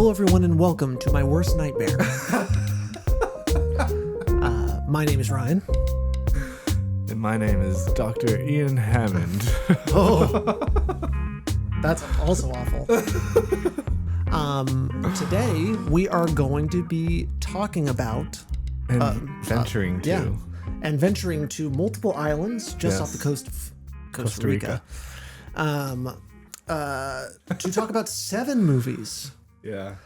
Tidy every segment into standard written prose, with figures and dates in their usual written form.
Hello, everyone, and welcome to my worst nightmare. My name is Ryan. And my name is Dr. Ian Hammond. Oh, that's also awful. Today, we are going to be talking about... And venturing to... Yeah, and venturing to multiple islands just off the coast of Costa Rica. To talk about 7 movies. Yeah.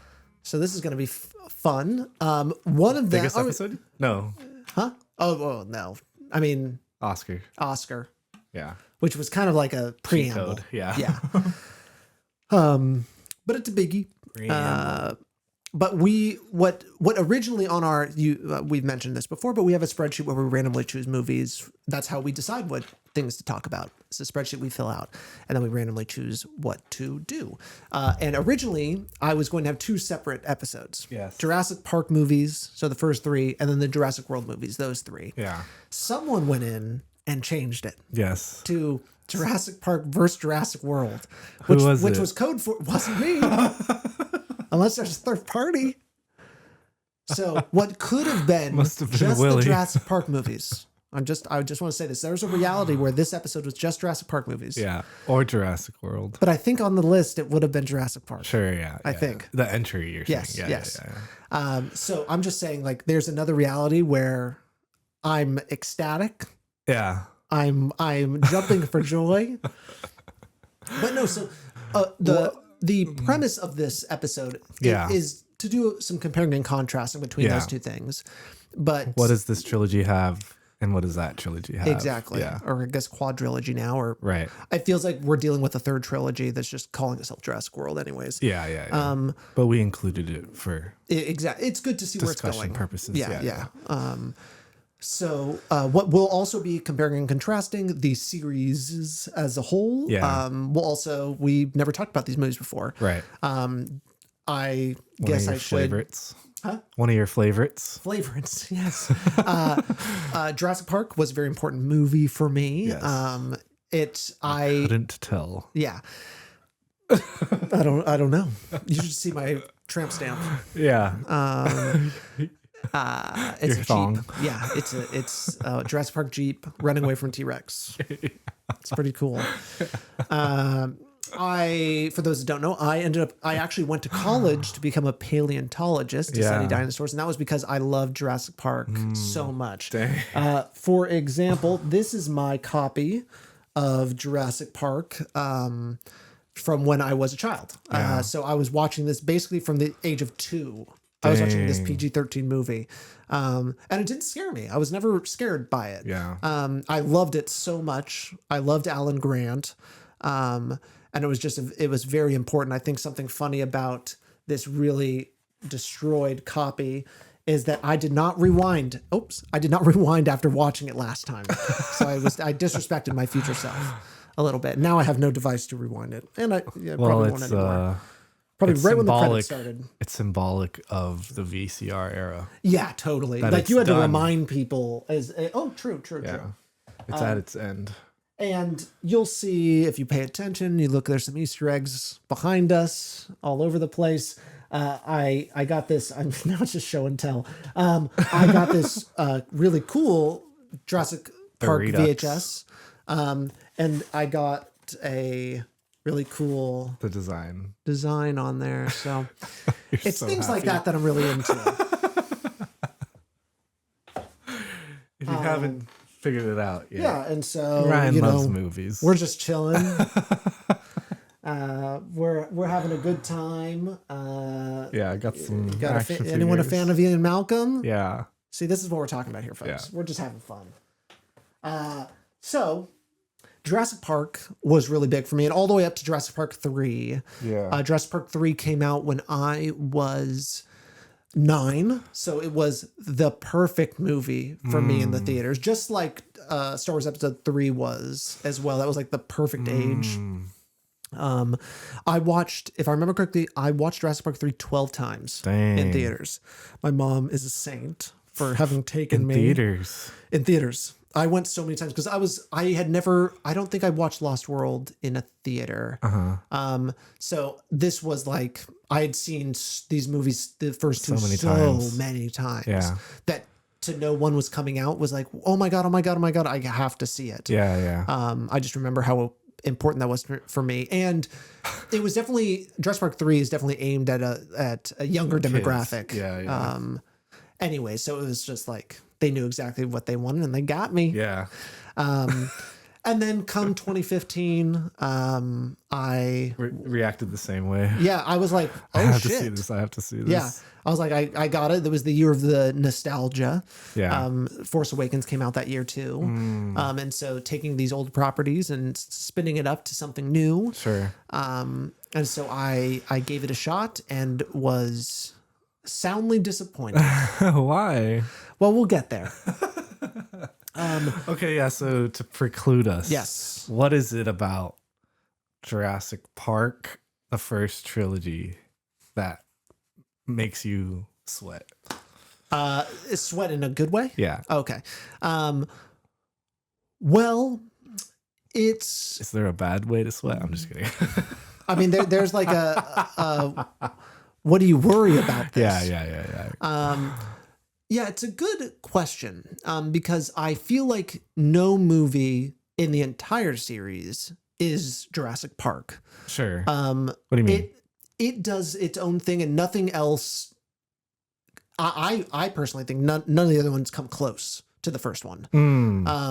So this is going to be fun. One of them... Biggest episode? No. Huh? Oh, well, no. I mean... Oscar. Yeah. Yeah. Which was kind of like a preamble. Code. Yeah. Yeah. But it's a biggie. But what originally on our, we've mentioned this before, but we have a spreadsheet where we randomly choose movies. That's how we decide what things to talk about. It's a spreadsheet we fill out, and then we randomly choose what to do. And originally, I was going to have 2 separate episodes. Yes. Jurassic Park movies, so the first 3, and then the Jurassic World movies, those 3. Yeah. Someone went in and changed it. Yes. To Jurassic Park versus Jurassic World. Which was code for... Wasn't me. Unless there's a third party. So what could have been Must have been just Willie. the Jurassic Park movies. I just want to say this. There's a reality where this episode was just Jurassic Park movies. Yeah. Or Jurassic World. But I think on the list it would have been Jurassic Park. Sure, yeah. I think. The entry you're Yes, saying. yes. Yeah. So I'm just saying, like, there's another reality where I'm ecstatic. Yeah. I'm jumping for joy. But no, so the premise of this episode is to do some comparing and contrasting between those two things. But what does this trilogy have and what does that trilogy have? Exactly. Yeah. Or I guess quadrilogy now, or right. It feels like we're dealing with a third trilogy that's just calling itself Jurassic World anyways. Yeah. But we included it for exactly. It's good to see where it's going. Purposes. Yeah. So what we'll also be comparing and contrasting the series as a whole. Yeah. We've never talked about these movies before. Right. I guess I should. Favorites. Huh? One of your favorites. Flavorants, yes. Jurassic Park was a very important movie for me. Yes. I couldn't tell. Yeah. I don't know. You should see my tramp stamp. Yeah. It's Your a thong. Jeep. Yeah, it's a Jurassic Park Jeep running away from T-Rex. It's pretty cool. For those that don't know, I actually went to college to become a paleontologist to study dinosaurs, and that was because I love Jurassic Park so much. For example, this is my copy of Jurassic Park from when I was a child. So I was watching this basically from the age of 2. I was watching this PG-13 movie, and it didn't scare me. I was never scared by it. Yeah. I loved it so much. I loved Alan Grant. And it was very important. I think something funny about this really destroyed copy is that I did not rewind. I did not rewind after watching it last time. So I disrespected my future self a little bit. Now I have no device to rewind it. And probably won't anymore. Probably right when the credits started. It's symbolic of the VCR era. Yeah, totally. Like you had to remind people true. It's at its end. And you'll see if you pay attention, you look, there's some Easter eggs behind us all over the place. I got this, now it's just show and tell. I got this really cool Jurassic Park VHS. And I got a really cool design on there. So it's so things happy. Like that I'm really into. If you haven't figured it out yet. Yeah, and so Ryan loves movies. We're just chilling. We're having a good time. I got some. Anyone a fan of Ian Malcolm? Yeah. See, this is what we're talking about here, folks. Yeah. We're just having fun. So Jurassic Park was really big for me, and all the way up to Jurassic Park 3. Yeah. Jurassic Park 3 came out when I was 9, so it was the perfect movie for me in the theaters, just like Star Wars Episode 3 was as well. That was like the perfect age. I watched, if I remember correctly, Jurassic Park 3 12 times in theaters. My mom is a saint for having taken me. In theaters. I went so many times because I don't think I watched Lost World in a theater. So this was like, I had seen these movies, the first two, so many times that to know one was coming out was like, oh my God, I have to see it. I just remember how important that was for me. And it was definitely, Jurassic Park 3 is definitely aimed at a younger demographic. Anyway, so it was just like, they knew exactly what they wanted and they got me. And then come 2015, I reacted the same way. I was like, oh, I have shit. to see this. I have to see this. Yeah. I was like, I got it. That was the year of the nostalgia. Force Awakens came out that year too. And so taking these old properties and spinning it up to something new. And so I gave it a shot and was soundly disappointed. Why? Well, we'll get there. Okay, so to preclude us, yes, what is it about Jurassic Park, the first trilogy, that makes you sweat? Sweat in a good way? Yeah. Okay. Well, is there a bad way to sweat? I'm just kidding. I mean, there's like a what do you worry about this? Yeah, it's a good question because I feel like no movie in the entire series is Jurassic Park. Sure. What do you mean? It does its own thing and nothing else. I personally think none of the other ones come close to the first one.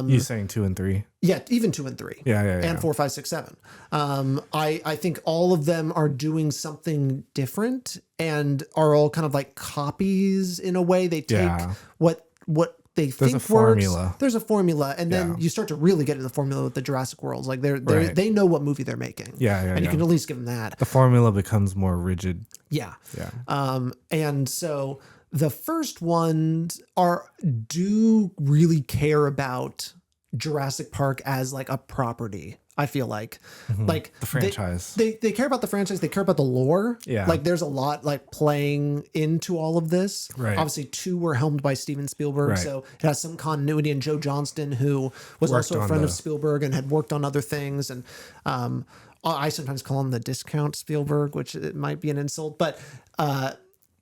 You saying 2 and 3? Yeah, even 2 and 3. And 4, 5, 6, 7. I think all of them are doing something different and are all kind of like copies in a way. They take what they think works. Formula. There's a formula, and then you start to really get into the formula with the Jurassic Worlds. Like they know what movie they're making. And you can at least give them that. The formula becomes more rigid. And so the first ones do really care about Jurassic Park as like a property. I feel like like the franchise. They care about the franchise. They care about the lore. Like there's a lot like playing into all of this. Obviously 2 were helmed by Steven Spielberg. So it has some continuity, and Joe Johnston, who was also a friend of Spielberg and had worked on other things. And I sometimes call him the discount Spielberg, which it might be an insult, but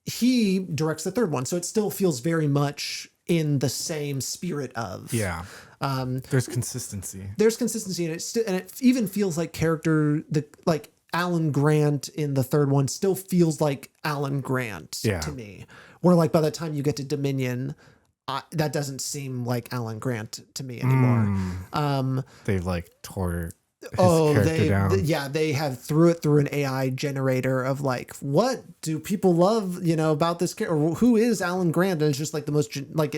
he directs the third one. So it still feels very much in the same spirit of. There's consistency. And it even feels like like Alan Grant in the third one still feels like Alan Grant to me. Where like by the time you get to Dominion, that doesn't seem like Alan Grant to me anymore. They've like tore his character down. They have threw it through an AI generator of like, what do people love, about this character? Or who is Alan Grant? And it's just like the most like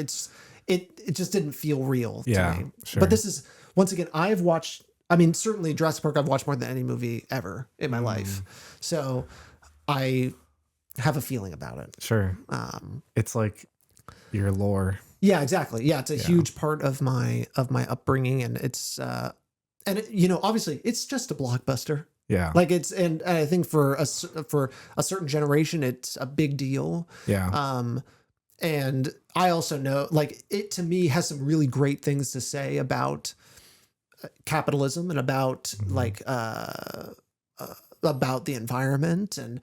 it just didn't feel real to me. But this is, once again, certainly Jurassic Park I've watched more than any movie ever in my life. So I have a feeling about it. It's like your lore. Yeah, exactly. Yeah, it's a huge part of my upbringing, and it's and obviously it's just a blockbuster. Like it's, and I think for a certain generation it's a big deal. And I also know, like, it to me has some really great things to say about capitalism and about about the environment and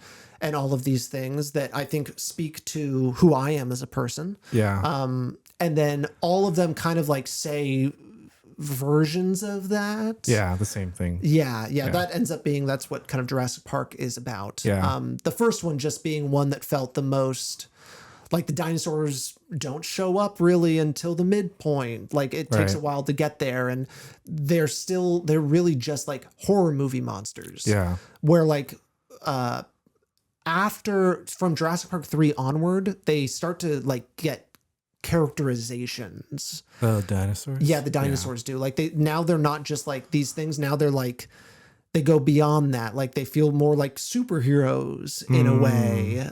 all of these things that I think speak to who I am as a person. And then all of them kind of like say versions of that. The same thing. That ends up being, that's what kind of Jurassic Park is about. The first one just being one that felt the most like the dinosaurs don't show up really until the midpoint. Like it takes a while to get there, and they're really just like horror movie monsters. Where like from Jurassic Park 3 onward, they start to like get characterizations. The dinosaurs? The dinosaurs do. Like they're not just like these things. Now they're like, they go beyond that. Like they feel more like superheroes in a way.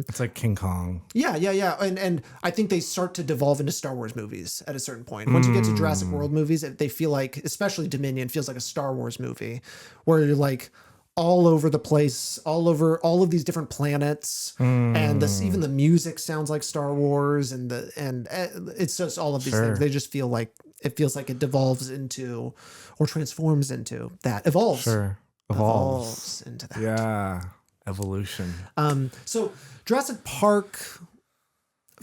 It's like King Kong. And I think they start to devolve into Star Wars movies at a certain point. Once you get to Jurassic World movies, they feel like, especially Dominion, feels like a Star Wars movie where you're like all over the place, all over all of these different planets, and even the music sounds like Star Wars, and it's just all of these things. They just feel like it feels like it devolves into or transforms into that. Evolves. Sure. Evolves into that. Yeah. Evolution. So Jurassic Park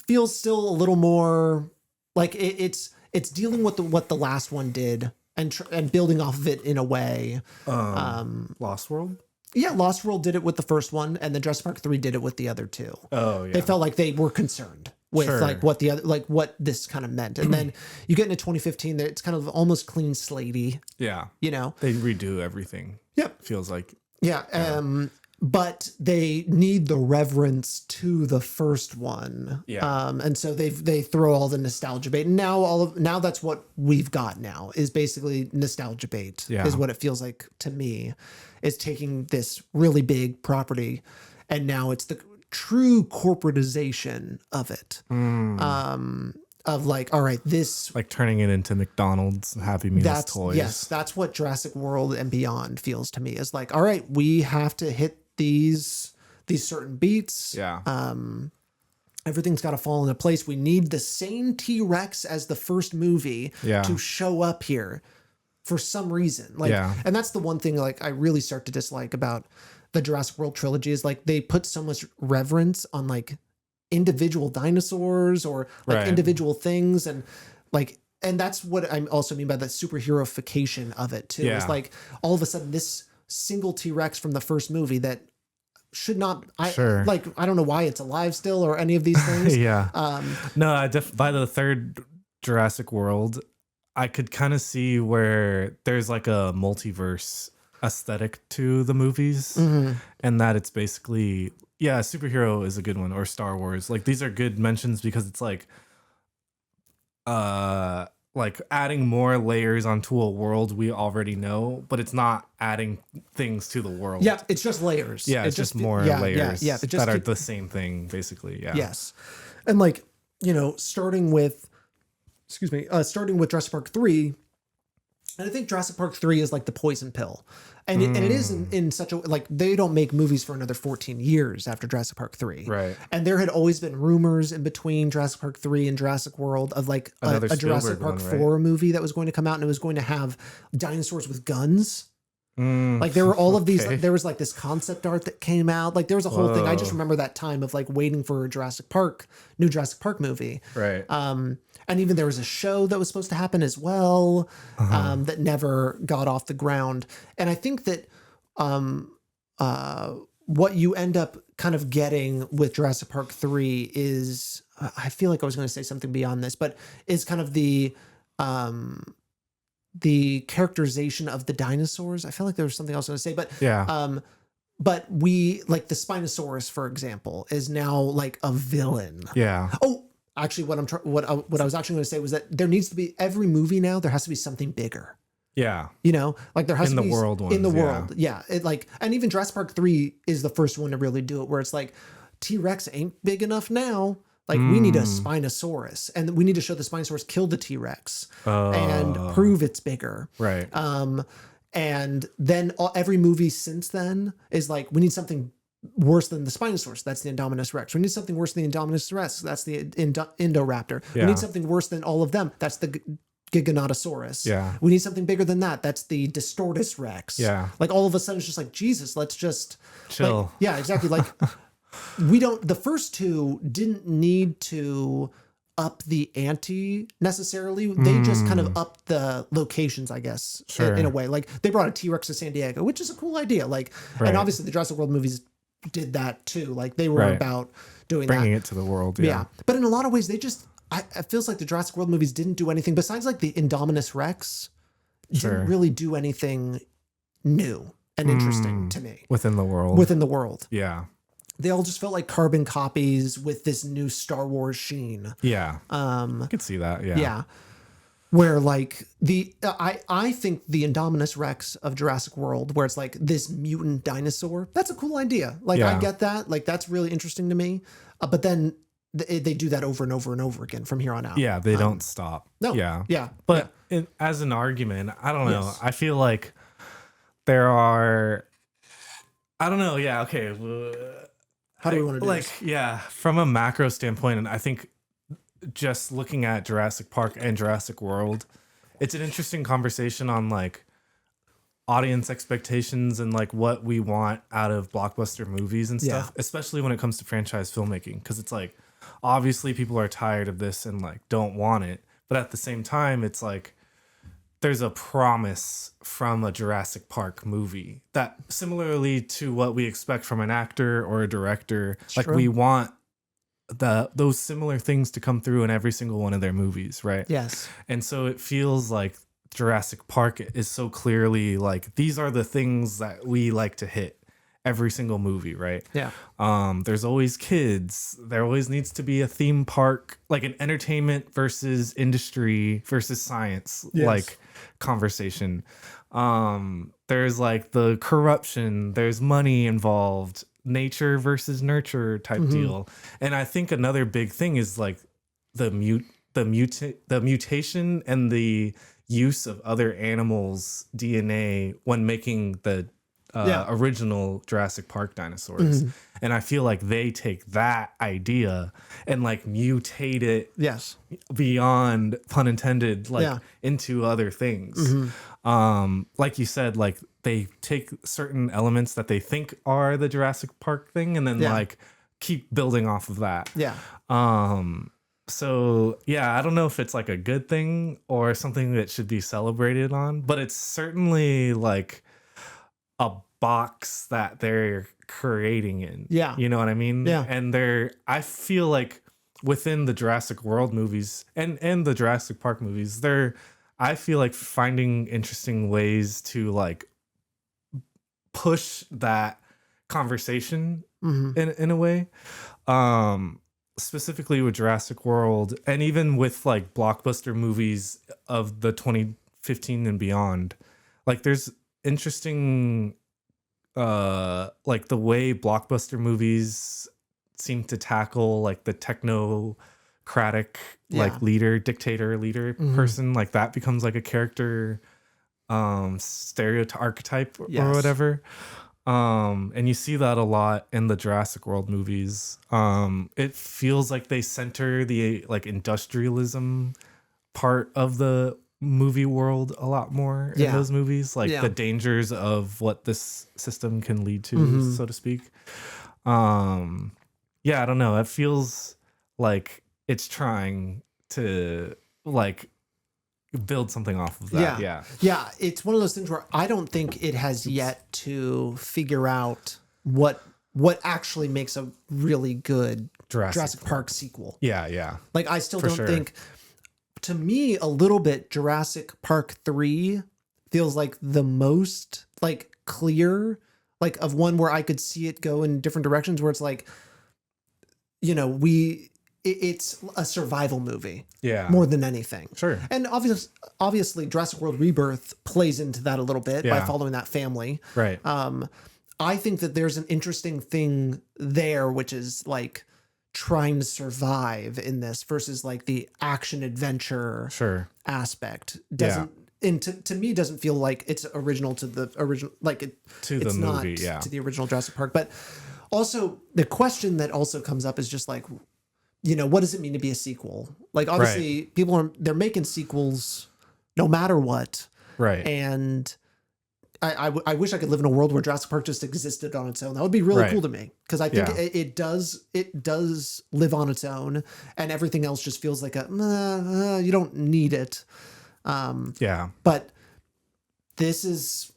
feels still a little more like it's dealing with what the last one did and building off of it in a way. Lost World? Yeah, Lost World did it with the first one, and then Jurassic Park 3 did it with the other two. Oh, yeah. They felt like they were concerned with like what the other, like what this kind of meant. And then you get into 2015, that it's kind of almost clean slatey. Yeah. You know? They redo everything. Yep. Feels like. Yeah. But they need the reverence to the first one. Yeah. And so they throw all the nostalgia bait. And now that's what we've got now is basically nostalgia bait is what it feels like to me, is taking this really big property and now it's the true corporatization of it. Of like, all right, this like turning it into McDonald's Happy Meals toys. Yes, that's what Jurassic World and beyond feels to me, is like, all right, we have to hit these certain beats. Yeah. Everything's got to fall into place. We need the same T-Rex as the first movie to show up here for some reason. Like, and that's the one thing like I really start to dislike about the Jurassic World trilogy is like they put so much reverence on like individual dinosaurs or like individual things and that's what I also mean by the superheroification of it too. It's like all of a sudden this single T-Rex from the first movie that should not I don't know why it's alive still or any of these things. No, by the third Jurassic World I could kind of see where there's like a multiverse aesthetic to the movies and that it's basically superhero is a good one, or Star Wars. Like these are good mentions because it's like adding more layers onto a world we already know, but it's not adding things to the world. Yeah, it's just layers. Yeah, it's just more layers that are the same thing basically. Yeah. Yes. And like, you know, starting with Jurassic Park 3, and I think Jurassic Park 3 is like the poison pill. And it is in such a, like, they don't make movies for another 14 years after Jurassic Park 3. Right. And there had always been rumors in between Jurassic Park 3 and Jurassic World of like a Jurassic Park 4 movie that was going to come out, and it was going to have dinosaurs with guns. Like there were all of these, like, there was like this concept art that came out. Like there was a whole thing. I just remember that time of like waiting for a new Jurassic Park movie. Right. And even there was a show that was supposed to happen as well, that never got off the ground. And I think that what you end up kind of getting with Jurassic Park 3 is, I feel like I was going to say something beyond this, but is kind of the characterization of the dinosaurs. I feel like there was something else I was going to say, but we, like the Spinosaurus, for example, is now like a villain. Yeah. Oh, actually, what I was actually going to say was that there needs to be, every movie now, there has to be something bigger. Yeah. You know, like there has to be in the world ones, in the world. Yeah. It like, and even Jurassic Park 3 is the first one to really do it, where it's like T-Rex ain't big enough now. Like we need a Spinosaurus, and we need to show the Spinosaurus killed the T-Rex and prove it's bigger. Right. And then every movie since then is like, we need something worse than the Spinosaurus. That's the Indominus Rex. We need something worse than the Indominus Rex. That's the Indoraptor. We need something worse than all of them. That's the Giganotosaurus. Yeah. We need something bigger than that. That's the Distortus Rex. Yeah. Like all of a sudden it's just like, Jesus, let's just chill. Like, yeah, exactly. Like the first two didn't need to up the ante necessarily. They just kind of upped the locations, I guess, in a way. Like they brought a T-Rex to San Diego, which is a cool idea. Like, and obviously the Jurassic World movies did that too. Like they were about bringing it to the world. Yeah. But in a lot of ways, they just, it feels like the Jurassic World movies didn't do anything besides like the Indominus Rex. Didn't really do anything new and interesting to me within the world. Yeah. They all just felt like carbon copies with this new Star Wars sheen. Yeah. I could see that. Yeah. Yeah. Where like I think the Indominus Rex of Jurassic World, where it's like this mutant dinosaur, that's a cool idea. Like I get that. Like that's really interesting to me. But then they do that over and over and over again from here on out. Yeah. They don't stop. No. Yeah. Yeah. But as an argument, I don't know. Yes. I feel like there are, I don't know. Yeah. Okay. How do we want to do like, this? Yeah, from a macro standpoint, and I think just looking at Jurassic Park and Jurassic World it's an interesting conversation on like audience expectations and like what we want out of blockbuster movies and stuff, especially when it comes to franchise filmmaking, because it's like obviously people are tired of this and like don't want it, but at the same time it's like there's a promise from a Jurassic Park movie that similarly to what we expect from an actor or a director, like we want those similar things to come through in every single one of their movies, right? Yes. And so it feels like Jurassic Park is so clearly like these are the things that we like to hit every single movie, right? Yeah. There's always kids. There always needs to be a theme park, like an entertainment versus industry versus science, like conversation. There's like the corruption, there's money involved, nature versus nurture type deal. And I think another big thing is like the mutation and the use of other animals' DNA when making the original Jurassic Park dinosaurs. And I feel like they take that idea and like mutate it beyond, pun intended, like into other things. Like you said, like they take certain elements that they think are the Jurassic Park thing and then like keep building off of that. So yeah, I don't know if it's like a good thing or something that should be celebrated on, but it's certainly like a box that they're creating in. You know what I mean? And I feel like within the Jurassic World movies and the Jurassic Park movies, I feel like finding interesting ways to like push that conversation in a way. Specifically with Jurassic World and even with like blockbuster movies of the 2015 and beyond, like there's interesting like the way blockbuster movies seem to tackle like the technocratic like dictator leader person, like that becomes like a character stereotype archetype or whatever. And you see that a lot in the Jurassic World movies. It feels like they center the like industrialism part of the movie world a lot more in those movies, like the dangers of what this system can lead to, so to speak. I don't know. It feels like it's trying to like build something off of that. Yeah. It's one of those things where I don't think it has yet to figure out what actually makes a really good Jurassic Park sequel. Like I still don't think, to me, a little bit Jurassic Park 3 feels like the most like clear, like of one where I could see it go in different directions, where it's like, you know, it's a survival movie more than anything. And obviously Jurassic World Rebirth plays into that a little bit by following that family. I think that there's an interesting thing there, which is like trying to survive in this versus like the action adventure aspect and to me doesn't feel like it's original to the original, like it's the movie, not to the original Jurassic Park. But also the question that also comes up is just like, you know, what does it mean to be a sequel? Like obviously they're making sequels no matter what. And I wish I could live in a world where Jurassic Park just existed on its own. That would be really cool to me, because I think it does live on its own, and everything else just feels like you don't need it. But this is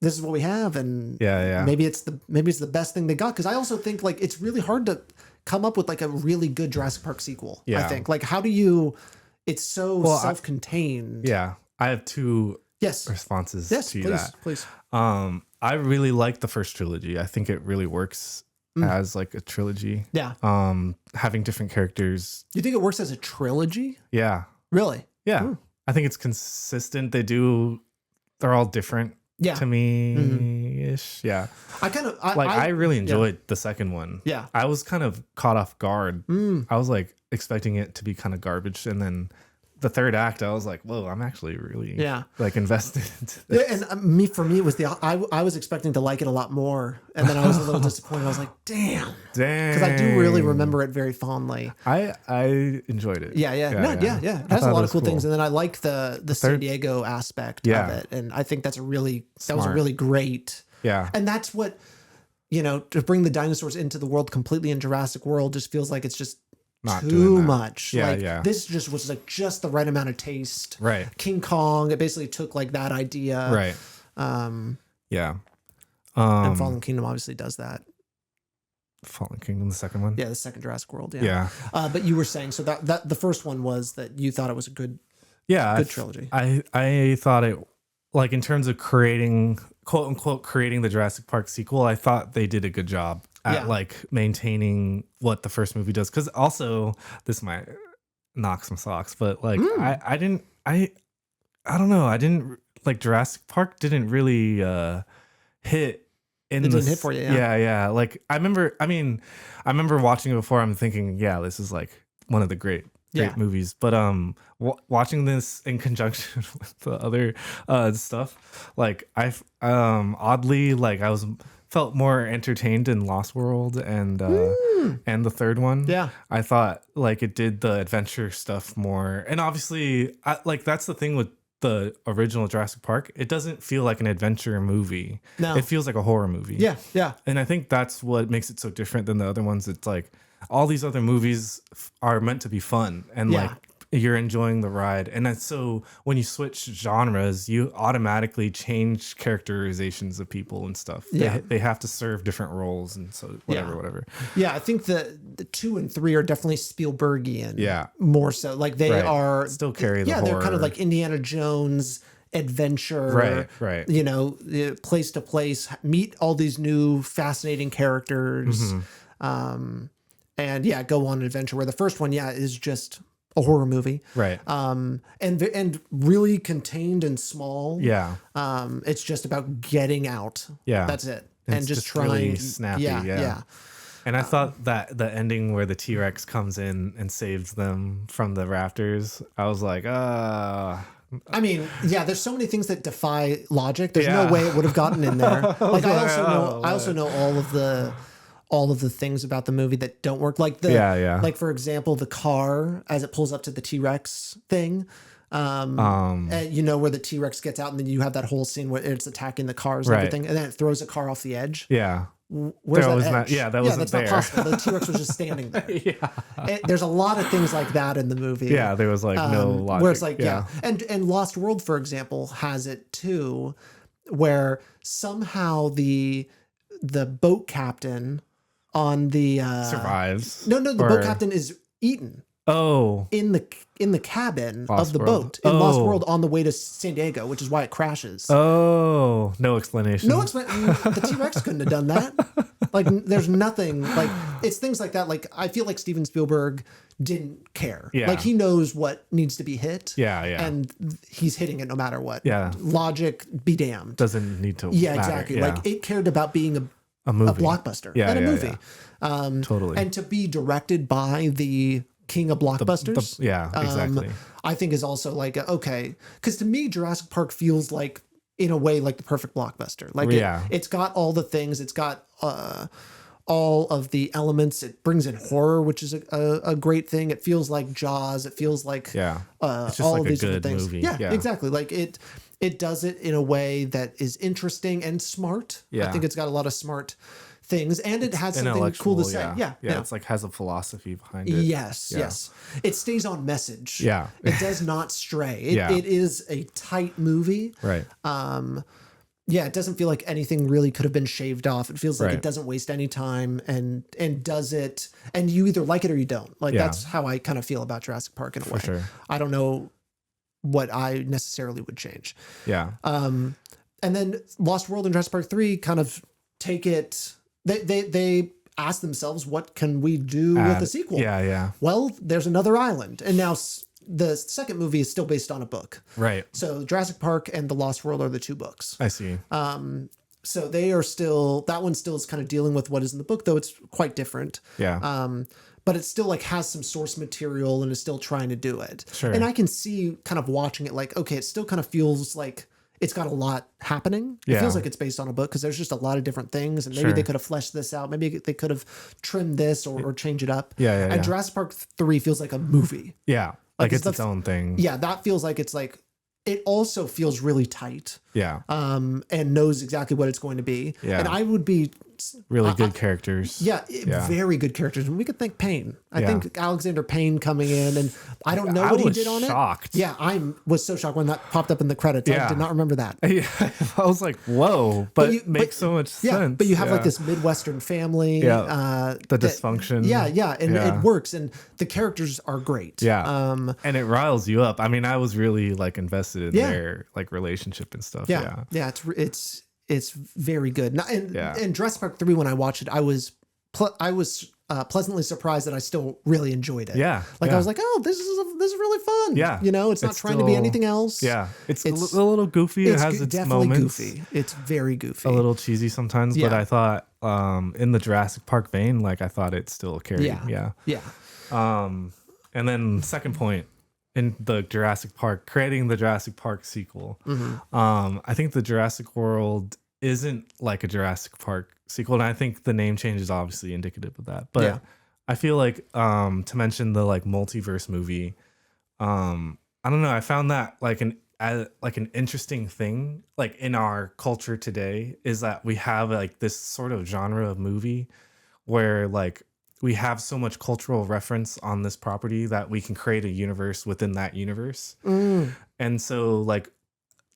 what we have, and maybe it's the best thing they got, because I also think like it's really hard to come up with like a really good Jurassic Park sequel. I think like how do you? It's so self-contained. I have two responses to that. Please. I really like the first trilogy. I think it really works as like a trilogy. Having different characters. You think it works as a trilogy? Really? I think it's consistent. They're all different to me ish. I really enjoyed the second one. I was kind of caught off guard. I was like expecting it to be kind of garbage, and then the third act, I was like, whoa, I'm actually really like invested into this. Yeah, and for me, it was I was expecting to like it a lot more, and then I was a little disappointed. I was like, damn, because I do really remember it very fondly. I enjoyed it. Yeah. It has a lot of cool things, and then I like the San Diego aspect of it, and I think that was a really great. Yeah, and that's what, to bring the dinosaurs into the world completely in Jurassic World just feels like it's just not too much. This just was like just the right amount of taste. Right. King Kong, it basically took like that idea. Right. And Fallen Kingdom obviously does that. Fallen Kingdom, the second one? Yeah, the second Jurassic World. Yeah. But you were saying, so that the first one was that you thought it was a good trilogy. I thought it, like, in terms of creating, quote unquote, creating the Jurassic Park sequel, I thought they did a good job at like maintaining what the first movie does. Because also, this might knock some socks, but like I don't know, I didn't like Jurassic Park didn't really hit in. It didn't hit for you. Yeah. Like I remember watching it before. I'm thinking, this is like one of the great movies. But watching this in conjunction with the other stuff, like I oddly, like I felt more entertained in Lost World and the third one. Yeah, I thought like it did the adventure stuff more, and obviously, that's the thing with the original Jurassic Park. It doesn't feel like an adventure movie. No, it feels like a horror movie. Yeah, and I think that's what makes it so different than the other ones. It's like all these other movies are meant to be fun and like you're enjoying the ride. And that's so when you switch genres, you automatically change characterizations of people and stuff. Yeah. They have to serve different roles and so whatever. Yeah, I think the 2 and 3 are definitely Spielbergian. Yeah. More so. Like they are still carry the horror. They're kind of like Indiana Jones adventure. Right. Place to place, meet all these new fascinating characters. And go on an adventure, where the first one, is just a horror movie. Right. And really contained and small. Yeah. It's just about getting out. Yeah. That's it. And just trying. Really snappy. Yeah. And I thought that the ending where the T-Rex comes in and saves them from the raptors, I was like, I mean, there's so many things that defy logic. There's no way it would have gotten in there. Like I also know all of the things about the movie that don't work. Like like for example, the car as it pulls up to the T-Rex thing. And where the T-Rex gets out, and then you have that whole scene where it's attacking the cars and everything, and then it throws a car off the edge. Yeah. Where's that edge? That's not possible. The T-Rex was just standing there. There's a lot of things like that in the movie. Yeah, there was like no logic. Where it's like, And Lost World, for example, has it too, where somehow the boat captain on the survives. No, the boat captain is eaten. Oh, in the cabin Lost of the World. boat in Lost World on the way to San Diego, which is why it crashes. Oh, no explanation. The T-Rex couldn't have done that. Like, there's nothing. Like, it's things like that. Like, I feel like Steven Spielberg didn't care. Yeah. Like, he knows what needs to be hit. Yeah. And he's hitting it no matter what. Yeah. Logic be damned. Doesn't need to. Yeah, matter. Exactly. Yeah. Like, it cared about being a movie, a blockbuster, and a movie. Totally. And to be directed by the king of blockbusters. Exactly. I think is also like, okay. Because to me, Jurassic Park feels like, in a way, like the perfect blockbuster. Like it's got all the things. It's got all of the elements. It brings in horror, which is a great thing. It feels like Jaws. It feels like it's just all like of these a different good things. movie. Yeah, exactly. Like it does it in a way that is interesting and smart. I think it's got a lot of smart things, and it has something cool to say. It's like has a philosophy behind it. Yes. It stays on message. Yeah. It does not stray. It is a tight movie. Right. It doesn't feel like anything really could have been shaved off. It feels like it doesn't waste any time and does it, and you either like it or you don't. Like that's how I kind of feel about Jurassic Park in a way. Sure. I don't know what I necessarily would change. Yeah. And then Lost World and Jurassic Park 3 kind of take it. They ask themselves, what can we do with the sequel? Yeah. Well, there's another island, and now the second movie is still based on a book. Right. So Jurassic Park and The Lost World are the two books. I see. So they are still, that one still is kind of dealing with what is in the book, though it's quite different. Yeah. but it still like has some source material and is still trying to do it. Sure. And I can see kind of watching it like, okay, it still kind of feels like it's got a lot happening. It feels like it's based on a book because there's just a lot of different things, and maybe they could have fleshed this out. Maybe they could have trimmed this or change it up. And Jurassic Park 3 feels like a movie. Yeah. Like it's its own thing. Yeah, that feels like it's like, it also feels really tight. Yeah. And knows exactly what it's going to be. Yeah. And I would be really good characters. Yeah, very good characters. And we could thank Payne. I think Alexander Payne coming in, and I don't know what he did on shocked. it. Yeah, I was so shocked when that popped up in the credits. I did not remember that. Yeah, I was like, whoa, but it makes so much sense. Yeah, but you have like this Midwestern family. The dysfunction. And it works, and the characters are great. Yeah, and it riles you up. I mean, I was really like invested in their like relationship and stuff. Yeah, it's very good. And Jurassic Park 3, when I watched it, I was pleasantly surprised that I still really enjoyed it. Yeah, I was like, oh, this is really fun. Yeah, you know, it's not trying to be anything else. Yeah, it's a little goofy. It has its definitely moments. Goofy. It's very goofy. A little cheesy sometimes, but I thought in the Jurassic Park vein, like I thought it still carried. Yeah. And then second point. In the Jurassic Park, creating the Jurassic Park sequel. I think the Jurassic World isn't like a Jurassic Park sequel. And I think the name change is obviously indicative of that. But I feel like to mention the like multiverse movie, I don't know. I found that like an interesting thing like in our culture today is that we have like this sort of genre of movie where like we have so much cultural reference on this property that we can create a universe within that universe. And so like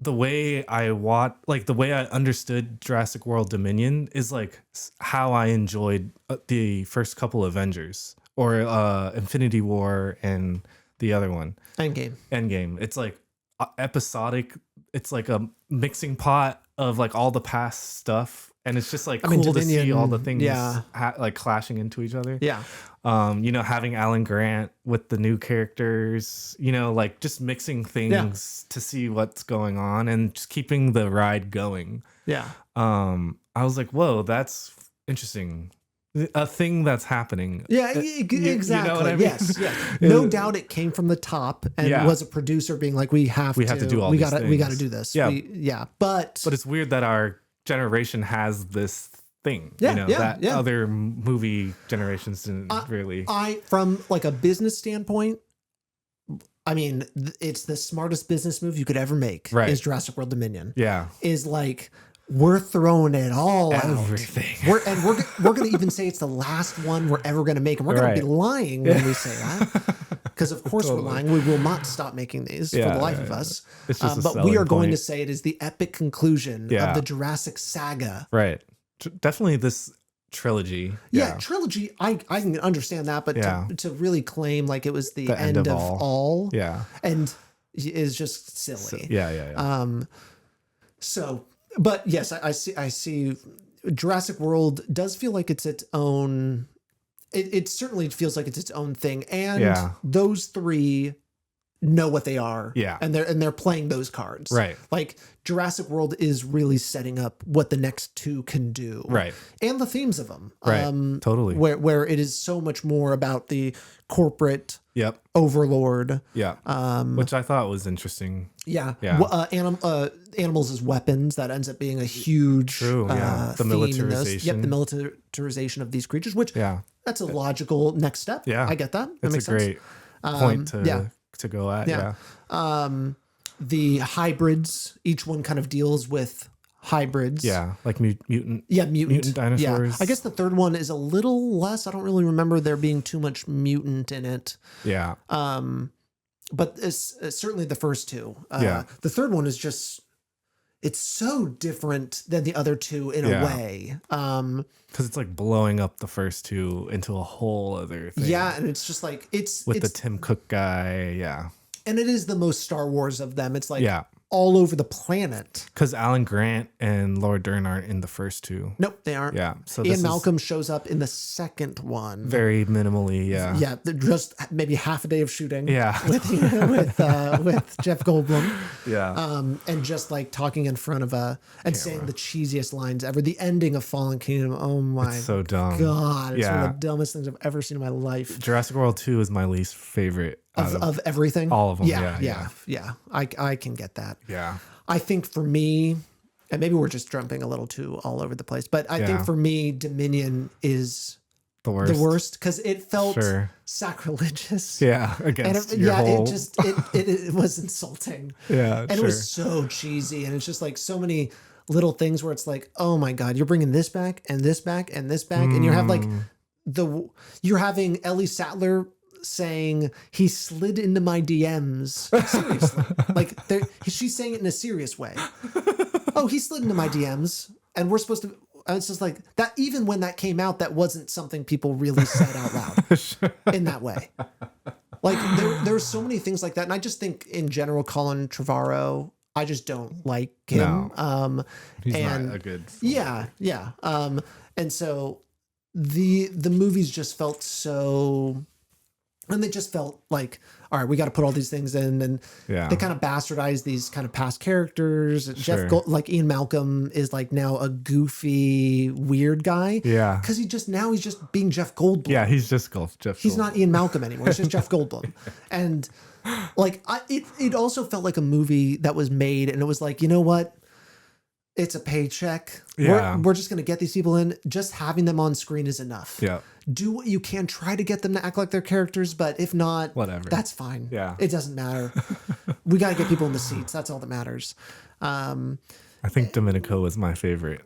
the way I understood Jurassic World Dominion is like how I enjoyed the first couple Avengers or Infinity War and the other one. Endgame. It's like episodic. It's like a mixing pot of like all the past stuff. And it's just like cool to see all the things like clashing into each other. Yeah. You know, having Alan Grant with the new characters, you know, like just mixing things to see what's going on and just keeping the ride going. Yeah. I was like, whoa, that's interesting. A thing that's happening. Yeah, exactly. You know what I mean? Yes. No doubt it came from the top and was a producer being like, we have to do all these things. We got to do this. Yeah. But it's weird that our generation has this thing, other movie generations didn't really. From like a business standpoint, I mean, it's the smartest business move you could ever make. Right. Is Jurassic World Dominion. Yeah. Is like, we're throwing it all everything. We're going to even say it's the last one we're ever going to make, and we're going to be lying when we say that. Because of course we're lying. We will not stop making these for the life of us. It's just but we are going to say it is the epic conclusion of the Jurassic saga. Right. Definitely this trilogy. Trilogy. I can understand that, but to really claim like it was the end of all. Yeah. And is just silly. So but yes, I see Jurassic World does feel like it's its own. It certainly feels like it's its own thing, and those three know what they are, and they're playing those cards, right? Like Jurassic World is really setting up what the next two can do, right? And the themes of them, right? Totally, where it is so much more about the corporate, overlord, which I thought was interesting. Animals as weapons, that ends up being a huge the militarization, the militarization of these creatures, which that's a logical next step. I get that. It's makes a great point to go at. The hybrids, each one kind of deals with hybrids. Like mutant dinosaurs. I guess the third one is a little less. I don't really remember there being too much mutant in it. But it's certainly the first two. The third one is just, it's so different than the other two in a way. Because it's like blowing up the first two into a whole other thing. And it's just like, it's the Tim Cook guy. And it is the most Star Wars of them. It's like, all over the planet. Because Alan Grant and Laura Dern aren't in the first two. Nope, they aren't. Yeah. So Ian Malcolm shows up in the second one. Very minimally, yeah. Yeah, just maybe half a day of shooting. Yeah. with Jeff Goldblum. Yeah. And just like talking in front of and saying the cheesiest lines ever. The ending of Fallen Kingdom. Oh my It's so dumb. God, it's one of the dumbest things I've ever seen in my life. Jurassic World 2 is my least favorite Of everything? all of them. Yeah. I can get that. Yeah. I think for me, and maybe we're just jumping a little too all over the place, but I think for me, Dominion is the worst because it felt sacrilegious. Yeah, against your whole... it was insulting. Yeah, and it was so cheesy, and it's just like so many little things where it's like, oh my God, you're bringing this back and this back and this back, and you have like you're having Ellie Sattler saying he slid into my DMs. Seriously, like she's saying it in a serious way. Oh, he slid into my DMs, and we're supposed to. It's just like that. Even when that came out, that wasn't something people really said out loud in that way. Like there's so many things like that, and I just think in general, Colin Trevorrow, I just don't like him. No, he's not a good. Yeah. And so the movies just felt so. And they just felt like, all right, we got to put all these things in, and they kind of bastardized these kind of past characters. Jeff like Ian Malcolm is like now a goofy, weird guy. Yeah, because he's just being Jeff Goldblum. Yeah, he's just Jeff. He's not Ian Malcolm anymore. He's just Jeff Goldblum. And like, it also felt like a movie that was made, and it was like, you know what? It's a paycheck. Yeah. We're just going to get these people in. Just having them on screen is enough. Yeah. Do what you can. Try to get them to act like they're characters, but if not, whatever. That's fine. Yeah. It doesn't matter. We got to get people in the seats. That's all that matters. I think Domenico is my favorite.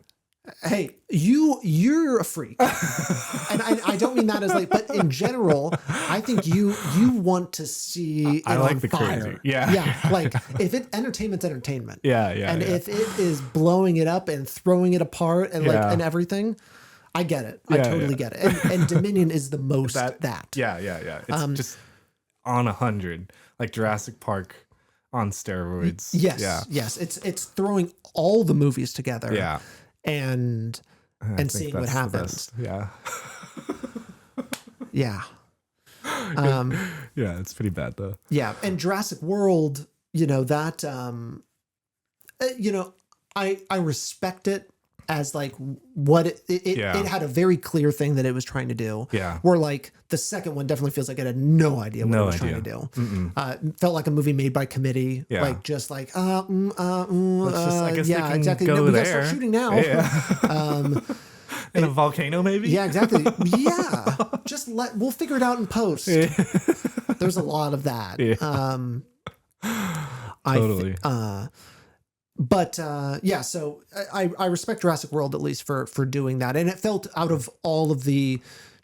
Hey, you're a freak. And I don't mean that as like, but in general, I think you want to see it I like on the fire. crazy. Yeah. Yeah. Like if entertainment's entertainment. Yeah. And if it is blowing it up and throwing it apart and like and everything, I get it. I totally get it. And Dominion is the most that. Yeah. It's just on 100, like Jurassic Park on steroids. Yes. It's throwing all the movies together. Yeah. And seeing what happens. Yeah. Yeah. Yeah, it's pretty bad though. Yeah. And Jurassic World, that I respect it as like what it had a very clear thing that it was trying to do. Yeah. Where like the second one definitely feels like it had no idea what it was trying to do. Felt like a movie made by committee. Yeah. Like just like I guess they can exactly. go we there. gotta start shooting now. Yeah. In a volcano, maybe? Yeah, exactly. Yeah. Just we'll figure it out in post. There's a lot of that. Yeah. Totally. So I respect Jurassic World at least for doing that. And it felt out of all of the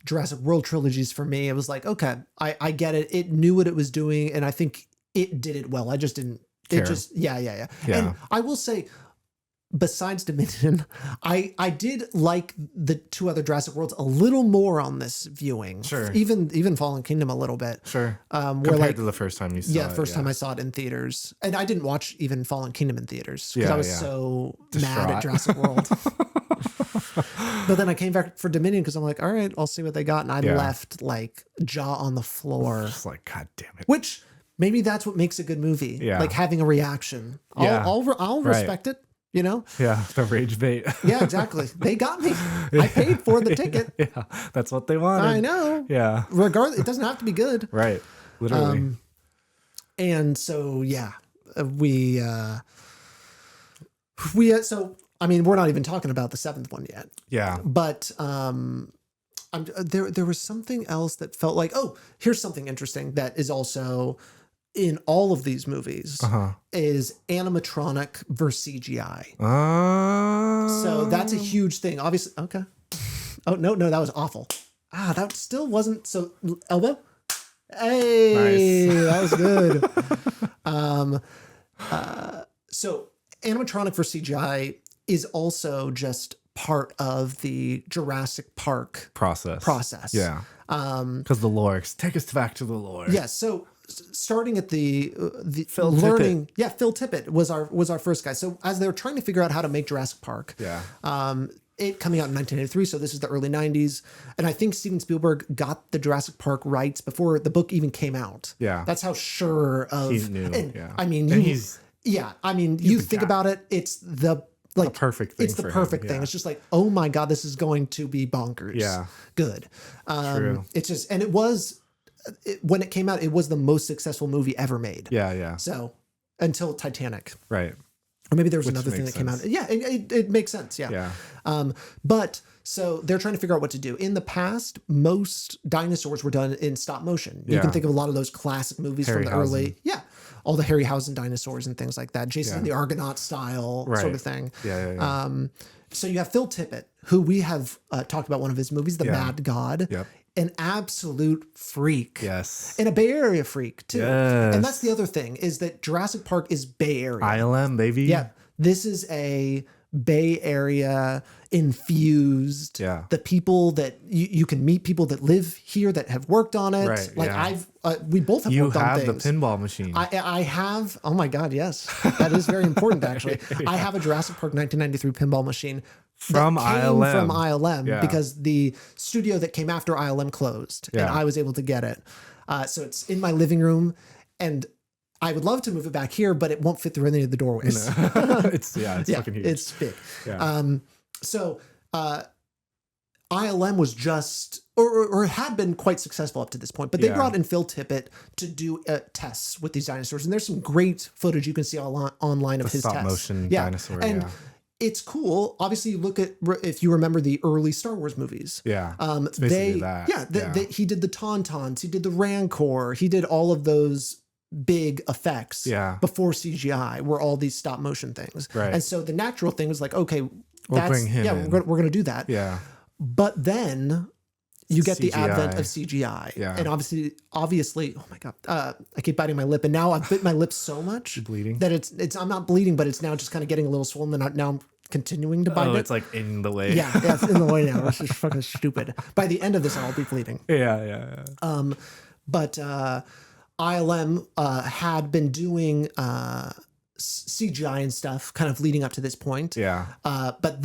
Jurassic World trilogies for me, it was like, okay, I get it. It knew what it was doing, and I think it did it well. I just didn't care. It just yeah. And I will say, besides Dominion, I did like the two other Jurassic Worlds a little more on this viewing. Sure. Even Fallen Kingdom a little bit. Sure. Compared to the first time you saw it. Yeah, the first time I saw it in theaters. And I didn't watch even Fallen Kingdom in theaters because I was so mad at Jurassic World. But then I came back for Dominion because I'm like, all right, I'll see what they got. And I left like jaw on the floor. Just like, God damn it. Which maybe that's what makes a good movie. Yeah. Like having a reaction. I'll respect it. Yeah, the rage bait. Yeah, exactly. They got me. I paid for the ticket. Yeah, that's what they wanted. I know. Yeah. Regardless, it doesn't have to be good. Right. Literally. And so, so, I mean, we're not even talking about the seventh one yet. Yeah. But there was something else that felt like, oh, here's something interesting that is also in all of these movies is animatronic versus CGI. So that's a huge thing. Obviously, okay. Oh, no, that was awful. That still wasn't so... Elbow? Hey, nice. That was good. So animatronic versus CGI is also just part of the Jurassic Park process. Yeah. Because the lore. Take us back to the lore. Yeah, so starting at the Phil learning. Tippett. Yeah, Phil Tippett was our first guy. So as they were trying to figure out how to make Jurassic Park, it coming out in 1983, so this is the early 90s, and I think Steven Spielberg got the Jurassic Park rights before the book even came out. Yeah, that's how sure of. He knew. And, yeah, I mean, you think about it, it's the perfect thing. It's the perfect thing. It's just like, oh my god, this is going to be bonkers. Yeah, good. True. It's just, and it was when it came out, it was the most successful movie ever made. Yeah. So until Titanic, right. Or maybe there was another thing that came out. Yeah, it makes sense. Yeah. But so they're trying to figure out what to do. In the past, most dinosaurs were done in stop motion. You can think of a lot of those classic movies from the early, all the Harryhausen dinosaurs and things like that. Jason and the Argonaut style sort of thing. Yeah. So you have Phil Tippett, who we have talked about one of his movies, The Mad God. Yep. An absolute freak. Yes. And a Bay Area freak, too. Yes. And that's the other thing, is that Jurassic Park is Bay Area. ILM, baby. Yeah. This is a Bay Area infused. Yeah. The people that you can meet people that live here that have worked on it. Right. Like we both have worked on things. You have the pinball machine. I have. Oh my God. Yes. That is very important, actually. I have a Jurassic Park 1993 pinball machine. From ILM. From ILM because the studio that came after ILM closed and I was able to get it. So it's in my living room and I would love to move it back here, but it won't fit through any of the doorways. No. It's fucking huge. It's big. Yeah. So ILM was just, or had been quite successful up to this point, but they brought in Phil Tippett to do tests with these dinosaurs. And there's some great footage you can see online of his stop tests. Motion dinosaur. And it's cool. Obviously, you look at, if you remember the early Star Wars movies. Yeah. It's basically he did the Tauntauns, he did the Rancor, he did all of those big effects before CGI were all these stop motion things. Right. And so the natural thing was like, okay, we'll bring him in. we're going to do that. Yeah. But then you get the CGI. advent of CGI. Yeah. And obviously, oh my God, I keep biting my lip and now I've bit my lip so much You're bleeding that I'm not bleeding, but it's now just kind of getting a little swollen and now I'm continuing to bite it. It's like in the way. Yeah, it's in the way now. It's just fucking stupid. By the end of this, I'll be bleeding. Yeah. But ILM had been doing CGI and stuff kind of leading up to this point. Yeah. But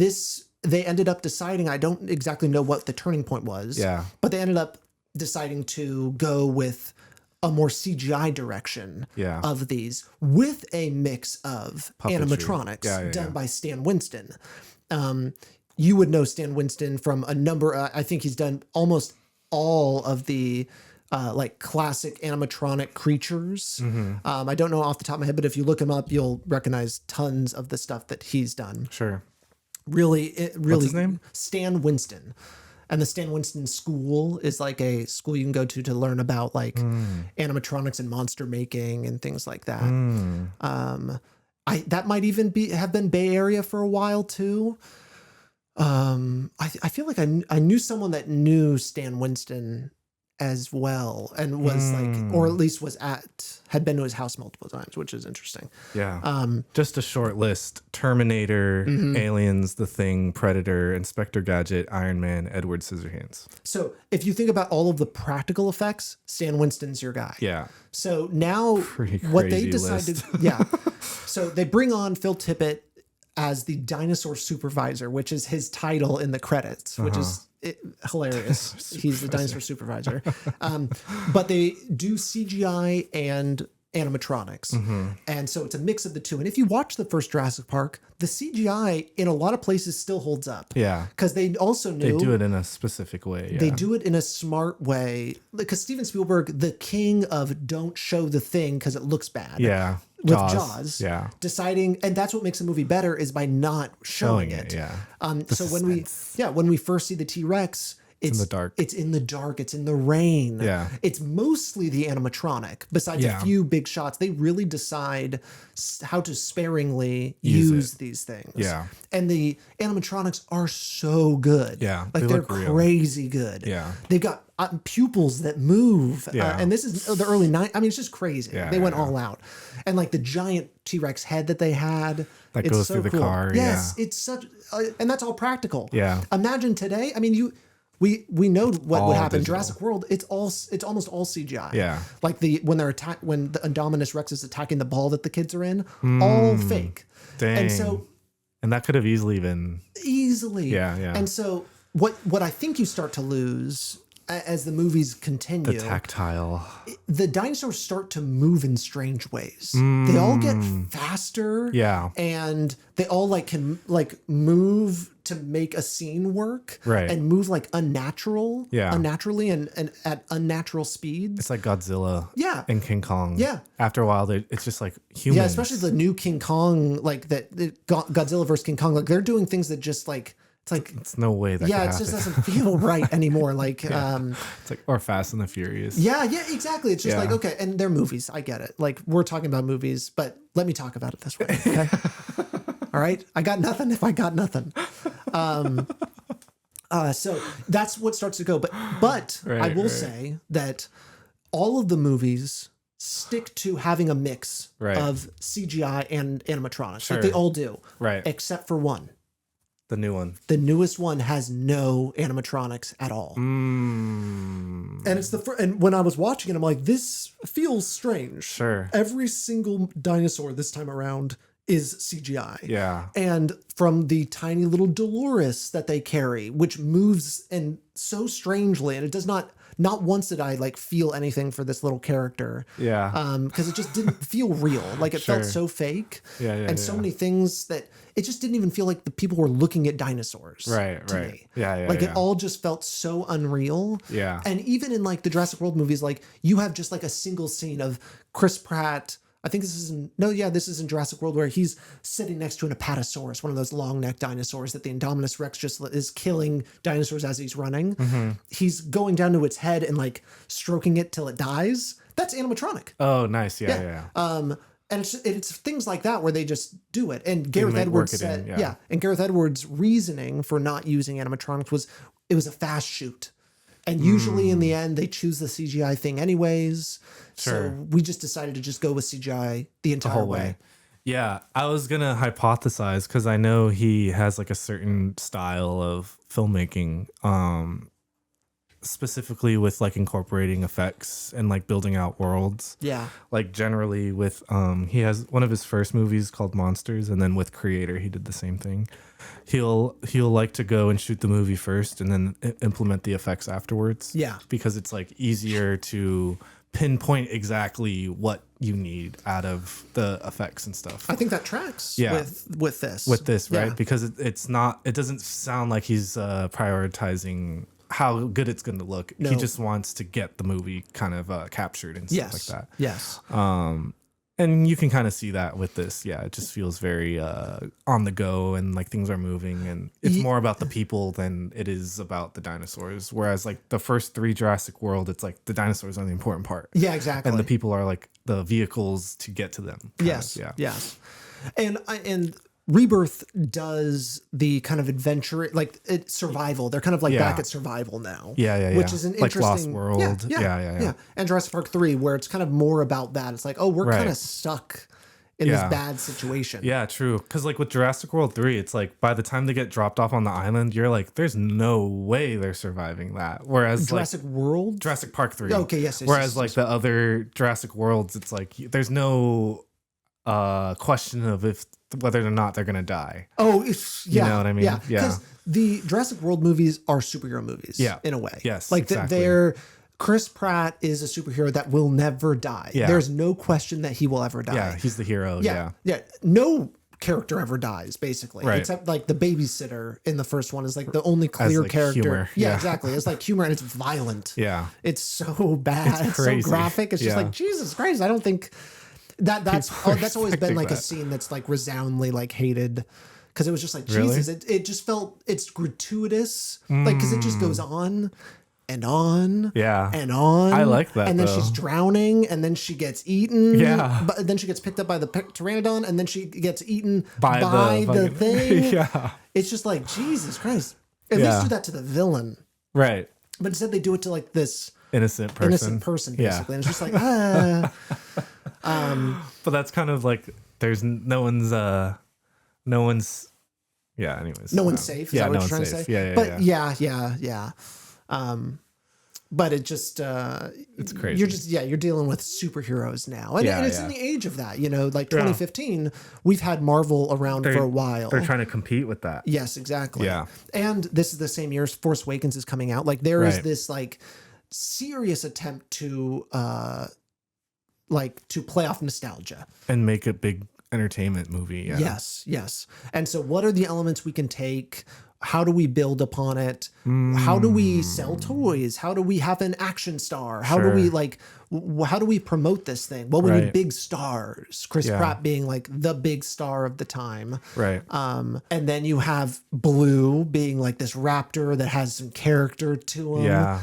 they ended up deciding, I don't exactly know what the turning point was. Yeah. But they ended up deciding to go with a more CGI direction of these with a mix of animatronics done by Stan Winston. You would know Stan Winston from a number, I think he's done almost all of the like classic animatronic creatures. I don't know off the top of my head, but if you look him up, you'll recognize tons of the stuff that he's done. Sure. Really. What's his name? Stan Winston. And the Stan Winston School is like a school you can go to learn about like animatronics and monster making and things like that. That might even have been Bay Area for a while too. I feel like I knew someone that knew Stan Winston as well and was like, or at least had been to his house multiple times, which is interesting. Yeah. Just a short list: Terminator, Aliens, The Thing, Predator, Inspector Gadget, Iron Man, Edward Scissorhands. So if you think about all of the practical effects, Stan Winston's your guy. Yeah. So now what they decided, so they bring on Phil Tippett as the dinosaur supervisor, which is his title in the credits, which is hilarious. He's the dinosaur supervisor. But they do CGI and animatronics. And so it's a mix of the two. And if you watch the first Jurassic Park, the CGI in a lot of places still holds up. Yeah. Because they also knew... They do it in a specific way. Yeah. They do it in a smart way. Because Steven Spielberg, the king of don't show the thing because it looks bad. Yeah. With Jaws, deciding, and that's what makes a movie better is by not showing it. So when we first see the T-Rex, it's in the dark. It's in the dark. It's in the rain. Yeah. It's mostly the animatronic. Besides a few big shots, they really decide how to sparingly use these things. Yeah. And the animatronics are so good. Yeah. Like they're crazy good. Yeah. They've got pupils that move. Yeah. And this is the early 90s. I mean, it's just crazy. Yeah, they went all out. And like the giant T-Rex head that they had. That goes through the car. Yes. It's such, and that's all practical. Yeah. Imagine today. I mean, we know what All would happen. digital. Jurassic World, it's almost all CGI. Yeah. Like when the Indominus Rex is attacking the ball that the kids are in, all fake. Dang. And so and that could have easily been. Yeah. And so what I think you start to lose as the movies continue, The tactile. the dinosaurs start to move in strange ways. They all get faster. Yeah. And they all can move to make a scene work. Right. And move unnaturally and at unnatural speeds. It's like Godzilla. Yeah. And King Kong. Yeah. After a while, it's just like humans. Yeah, especially the new King Kong, Godzilla versus King Kong. They're doing things that just it's no way that. it just doesn't feel right anymore. It's like or Fast and the Furious. Yeah, exactly. It's just okay, and they're movies. I get it. We're talking about movies, but let me talk about it this way. Okay. All right. I got nothing if I got nothing. So that's what starts to go. But I will say that all of the movies stick to having a mix of CGI and animatronics. Sure. They all do. Right. Except for one. The new one. The newest one has no animatronics at all. And it's and when I was watching it, I'm like, this feels strange. Sure. Every single dinosaur this time around is CGI. Yeah. And from the tiny little Dolores that they carry, which moves and so strangely, and it does not once did I feel anything for this little character. Yeah. Because it just didn't feel real. It felt so fake. Yeah. And so many things that it just didn't even feel like the people were looking at dinosaurs. Right. To me. Yeah. It all just felt so unreal. Yeah. And even in the Jurassic World movies, you have just a single scene of Chris Pratt. I think this is in Jurassic World, where he's sitting next to an Apatosaurus, one of those long neck dinosaurs that the Indominus Rex just is killing dinosaurs as he's running. Mm-hmm. He's going down to its head and stroking it till it dies. That's animatronic. Oh, nice. Yeah. And it's things like that where they just do it. And Gareth Edwards said, and Gareth Edwards' reasoning for not using animatronics was it was a fast shoot. And usually in the end, they choose the CGI thing anyways. Sure. So we just decided to just go with CGI the entire way. Yeah. I was going to hypothesize because I know he has a certain style of filmmaking, specifically with incorporating effects and building out worlds. Yeah. Generally with, he has one of his first movies called Monsters, and then with Creator, he did the same thing. He'll like to go and shoot the movie first and then implement the effects afterwards. Yeah. Because it's easier to pinpoint exactly what you need out of the effects and stuff. I think that tracks with this. With this, right? Yeah. Because it doesn't sound like he's prioritizing how good it's going to look. No. He just wants to get the movie kind of captured and stuff like that. Yes. And you can kind of see that with this. Yeah, it just feels very on the go and things are moving. And it's more about the people than it is about the dinosaurs. Whereas the first 3 Jurassic World, it's the dinosaurs are the important part. Yeah, exactly. And the people are the vehicles to get to them. Yes. Yes. And Rebirth does the kind of adventure, it's survival. They're kind of back at survival now. Yeah. Which is an interesting Lost World. Yeah. And Jurassic Park 3, where it's kind of more about that. It's we're kind of stuck in this bad situation. Yeah, true. Because with Jurassic World 3, it's by the time they get dropped off on the island, you're there's no way they're surviving that. Whereas Jurassic Park 3. Okay, yes. Whereas the other Jurassic Worlds, it's there's no question of whether or not they're gonna die. Oh, you know what I mean? Yeah, because the Jurassic World movies are superhero movies. Yeah, in a way. Yes, exactly. They're Chris Pratt is a superhero that will never die. Yeah. There's no question that he will ever die. Yeah, he's the hero. Yeah. No character ever dies, basically, right. Except the babysitter in the first one is the only clear character. Humor. Yeah, exactly. It's humor and it's violent. Yeah, it's so bad. It's so graphic. It's just Jesus Christ. I don't think. That's always been a scene that's resoundingly hated, because it was just Jesus, it just felt it's gratuitous, because it just goes on and on and on. I like that. And then she's drowning, and then she gets eaten. Yeah. But then she gets picked up by the pteranodon, and then she gets eaten by the thing. Yeah. It's just Jesus Christ. At least do that to the villain. Right. But instead they do it to this innocent person basically. And it's just but that's kind of there's no one's anyways. No one's safe. Is that what you're trying to say? Yeah. But yeah. But it just it's crazy. You're dealing with superheroes now, and, and it's in the age of that. 2015, we've had Marvel around for a while. They're trying to compete with that. Yes, exactly. Yeah, and this is the same year as Force Awakens is coming out. Like there is this like serious attempt to play off nostalgia and make a big entertainment movie. Yeah. Yes. And so what are the elements we can take? How do we build upon it? How do we sell toys? How do we have an action star? How do we how do we promote this thing? Well, we need big stars. Chris Pratt being like the big star of the time. Right. And then you have Blue being like this raptor that has some character to him. Yeah.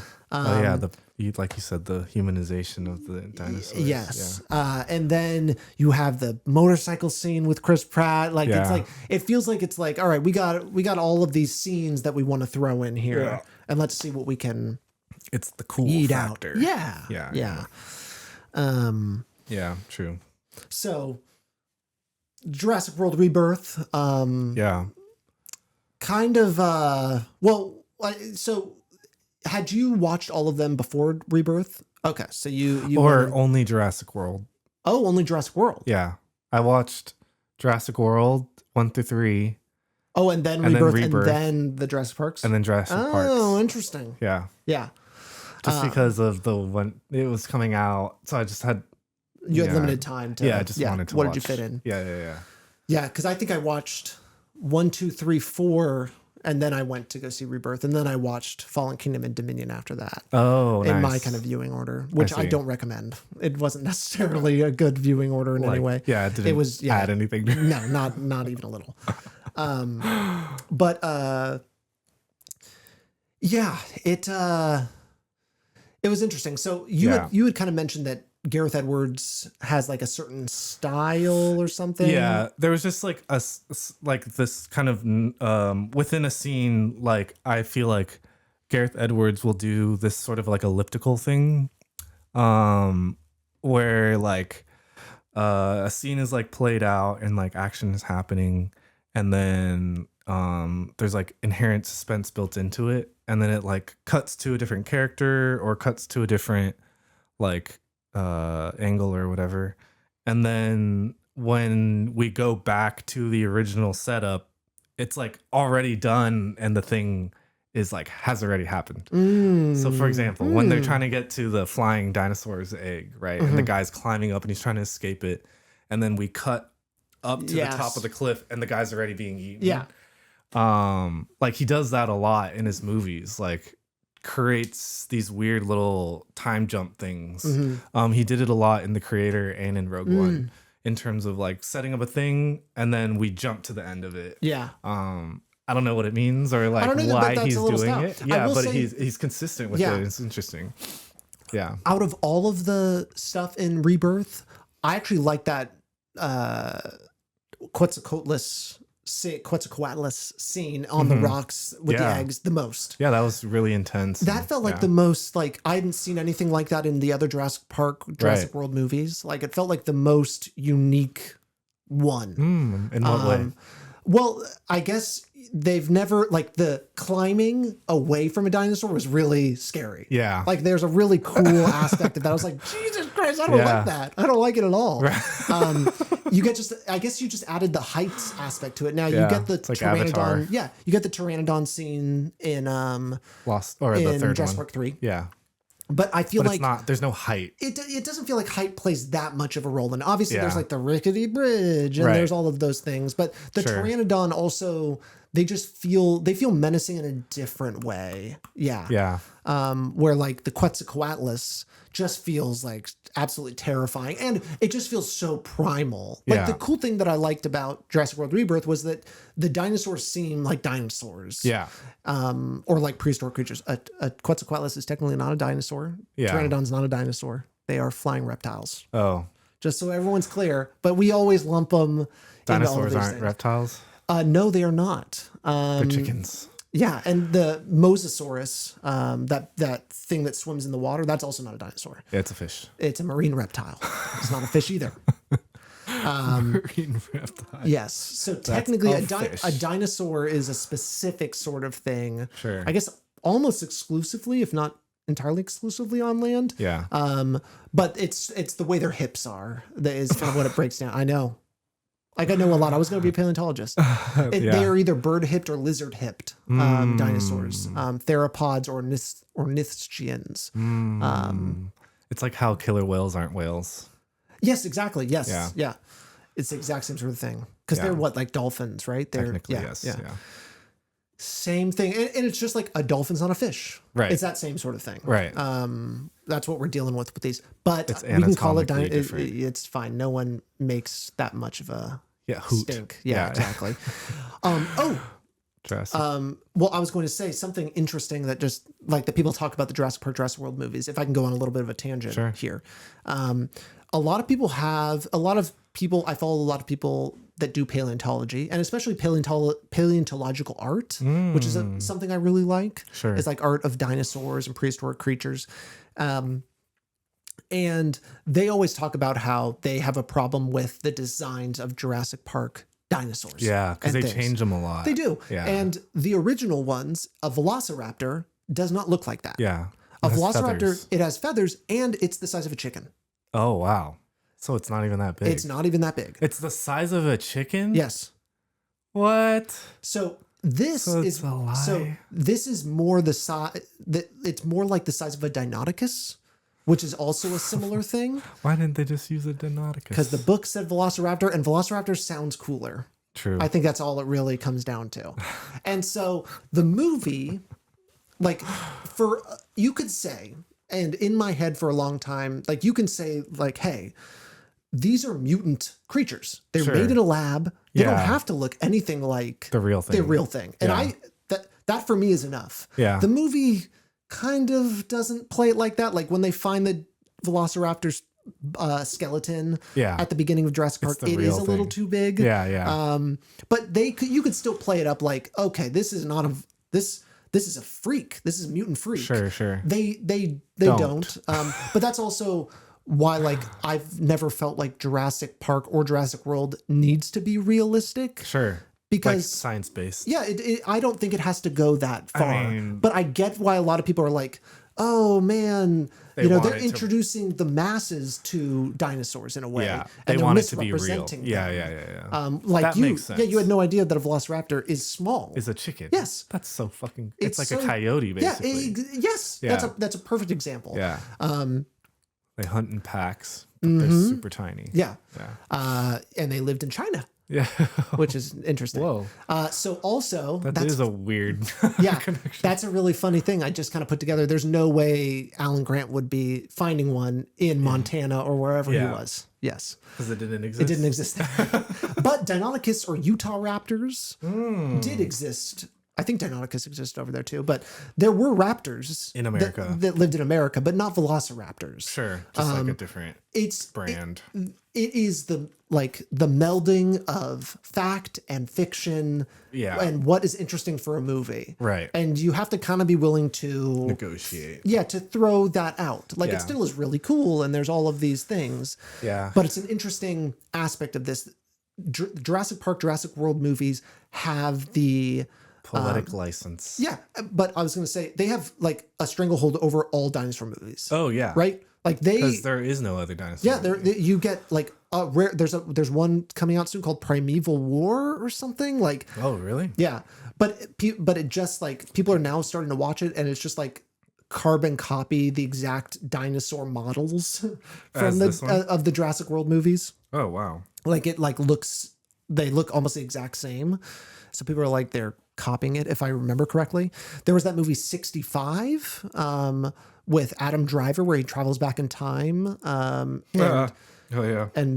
Like you said, the humanization of the dinosaurs. Yes. Yeah. And then you have the motorcycle scene with Chris Pratt. Like it's like it feels like it's like, all right, we got all of these scenes that we want to throw in here, and let's see what we can. It's the cool factor. Yeah. Yeah. True. So, Jurassic World Rebirth. Kind of. So. Had you watched all of them before Rebirth? Okay, so you only Jurassic World. Oh, only Jurassic World. Yeah, I watched Jurassic World 1 through 3. Oh, and then Rebirth, and then the Jurassic Parks, and then Jurassic Parks. Oh, interesting. Yeah. Just because of the one it was coming out, so I just had. You had limited time to. I just wanted to. What watch. did you fit in? Yeah, because I think I watched 1, 2, 3, 4. And then I went to go see Rebirth, and then I watched Fallen Kingdom and Dominion after that. Oh, in my kind of viewing order, which I don't recommend. It wasn't necessarily a good viewing order in any way. Yeah, it was add anything. No, not even a little. But it was interesting. So you had kind of mentioned that Gareth Edwards has like a certain style or something. Yeah, there was just like this kind of within a scene. Like I feel like Gareth Edwards will do this sort of like elliptical thing, where like a scene is like played out and like action is happening, and then there's like inherent suspense built into it, and then it like cuts to a different character or cuts to a different like angle or whatever, and then when we go back to the original setup, it's like already done and the thing is like has already happened. So for example, when they're trying to get to the flying dinosaur's egg, right, and the guy's climbing up and he's trying to escape it, and then we cut up to the top of the cliff and the guy's already being eaten. Like he does that a lot in his movies, like creates these weird little time jump things. He did it a lot in The Creator and in Rogue One, in terms of like setting up a thing and then we jump to the end of it. I don't know what it means or like why he's doing it. But he's consistent with it. It's interesting. Out of all of the stuff in Rebirth, I actually like that Quetzalcoatlus scene on the rocks with the eggs the most. Yeah, that was really intense. That felt like the most, like I hadn't seen anything like that in the other Jurassic World movies. Like it felt like the most unique one. In what way? Well, I guess they've never, like the climbing away from a dinosaur was really scary. Yeah. Like there's a really cool aspect of that. I was like, Jesus Christ, I don't like that. I don't like it at all. You get I guess you just added the heights aspect to it. Now you get the Pteranodon. Yeah. You get the Pteranodon scene in Lost or the third Jurassic one. Park 3. Yeah. But I feel like it's not, there's no height. It doesn't feel like height plays that much of a role. And obviously there's like the rickety bridge and there's all of those things. But the Pteranodon also, they feel menacing in a different way. Yeah. Where like the Quetzalcoatlus just feels like absolutely terrifying. And it just feels so primal. Like the cool thing that I liked about Jurassic World Rebirth was that the dinosaurs seem like dinosaurs. Yeah. Or like prehistoric creatures. A Quetzalcoatlus is technically not a dinosaur. Yeah. Pteranodon's not a dinosaur. They are flying reptiles. Oh. Just so everyone's clear. But we always lump them. Dinosaurs aren't reptiles? No, they are not. They're chickens. Yeah, and the Mosasaurus, that thing that swims in the water, that's also not a dinosaur. Yeah, it's a fish. It's a marine reptile. It's not a fish either. Marine reptile. Yes. So technically, a dinosaur is a specific sort of thing. Sure. I guess almost exclusively, if not entirely exclusively, on land. Yeah. But it's the way their hips are that is kind of what it breaks down. I know. Like, I know a lot. I was going to be a paleontologist. They are either bird hipped or lizard hipped dinosaurs, theropods or ornithischians. It's like how killer whales aren't whales. Yes, exactly. Yes. Yeah. It's the exact same sort of thing. Because they're what, like dolphins, right? They're, technically, yes. Yeah. Same thing. And it's just like a dolphin's on a fish. Right. It's that same sort of thing. Right. That's what we're dealing with these. But it's we can call it different. it's fine. No one makes that much of a hoot. stink. Yeah. Exactly. Jurassic. Well, I was going to say something interesting that just like the people talk about the Jurassic Park, Jurassic World movies. If I can go on a little bit of a tangent here. A lot of people I follow a lot of people that do paleontology, and especially paleontological art, which is something I really like. Sure. It's like art of dinosaurs and prehistoric creatures. And they always talk about how they have a problem with the designs of Jurassic Park dinosaurs. Yeah, because they change them a lot. They do. Yeah. And the original ones, a velociraptor does not look like that. Yeah. A velociraptor, feathers. it has feathers, and it's the size of a chicken. Oh, wow. So it's not even that big. It's not even that big. It's the size of a chicken? Yes. What? So this is a lie. So this is more the size that it's more like the size of a Deinonychus, which is also a similar thing. Why didn't they just use a Deinonychus? Because the book said Velociraptor, and Velociraptor sounds cooler. True. I think that's all it really comes down to. And so the movie, like, you could say, and in my head for a long time, like, you can say, like, hey, these are mutant creatures. They're made in a lab. They don't have to look anything like the real thing. And that for me is enough. Yeah. The movie kind of doesn't play it like that. Like when they find the Velociraptor's skeleton at the beginning of Jurassic Park, it is a little too big. Yeah. But you could still play it up like, okay, this is a freak. This is a mutant freak. Sure. They don't. But that's also why, like, I've never felt like Jurassic Park or Jurassic World needs to be realistic. Sure. Because like science-based. Yeah, I don't think it has to go that far. But I get why a lot of people are like, oh man, they're introducing the masses to dinosaurs in a way. Yeah, and they they're want it to be real. misrepresenting Yeah. them. That makes sense. Yeah, you had no idea that a velociraptor is small. Is a chicken. Yes. That's so fucking, it's like a coyote basically. Yes. Yeah. That's a perfect example. Yeah. They hunt in packs, but they're super tiny. Yeah. And they lived in China. Yeah. Which is interesting. Whoa. So also that is a weird connection. That's a really funny thing I just kind of put together. There's no way Alan Grant would be finding one in Montana or wherever he was. Yes. Because it didn't exist. It didn't exist. But Deinonychus or Utah raptors did exist. I think Deinonychus exists over there too, but there were raptors in America that lived in America, but not velociraptors. Sure, just like a different brand. It is the melding of fact and fiction, and what is interesting for a movie, right? And you have to kind of be willing to negotiate, to throw that out. Like it still is really cool, and there's all of these things, but it's an interesting aspect of this. Jurassic Park, Jurassic World movies have the poetic license. Yeah, but I was going to say they have like a stranglehold over all dinosaur movies. Oh yeah, right. Like because there is no other dinosaur. Yeah, you get like a rare. There's one coming out soon called Primeval War or something. Like oh really? Yeah, but it just like people are now starting to watch it, and it's just like carbon copy the exact dinosaur models from of the Jurassic World movies. Oh wow! Like it they look almost the exact same. So people are like they're copying it, if I remember correctly. There was that movie 65 with Adam Driver where he travels back in time and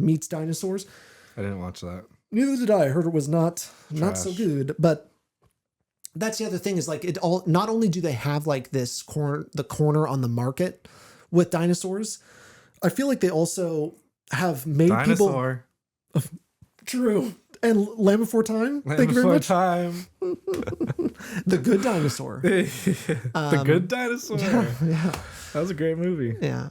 meets dinosaurs. I didn't watch that. Neither did I. I heard it was not so good. But that's the other thing is like it all. Not only do they have like the corner on the market with dinosaurs, I feel like they also have made Dinosaur. People. True. And Land Before Time. Thank you very much. Time. The Good Dinosaur. The Good Dinosaur. Yeah. That was a great movie. Yeah.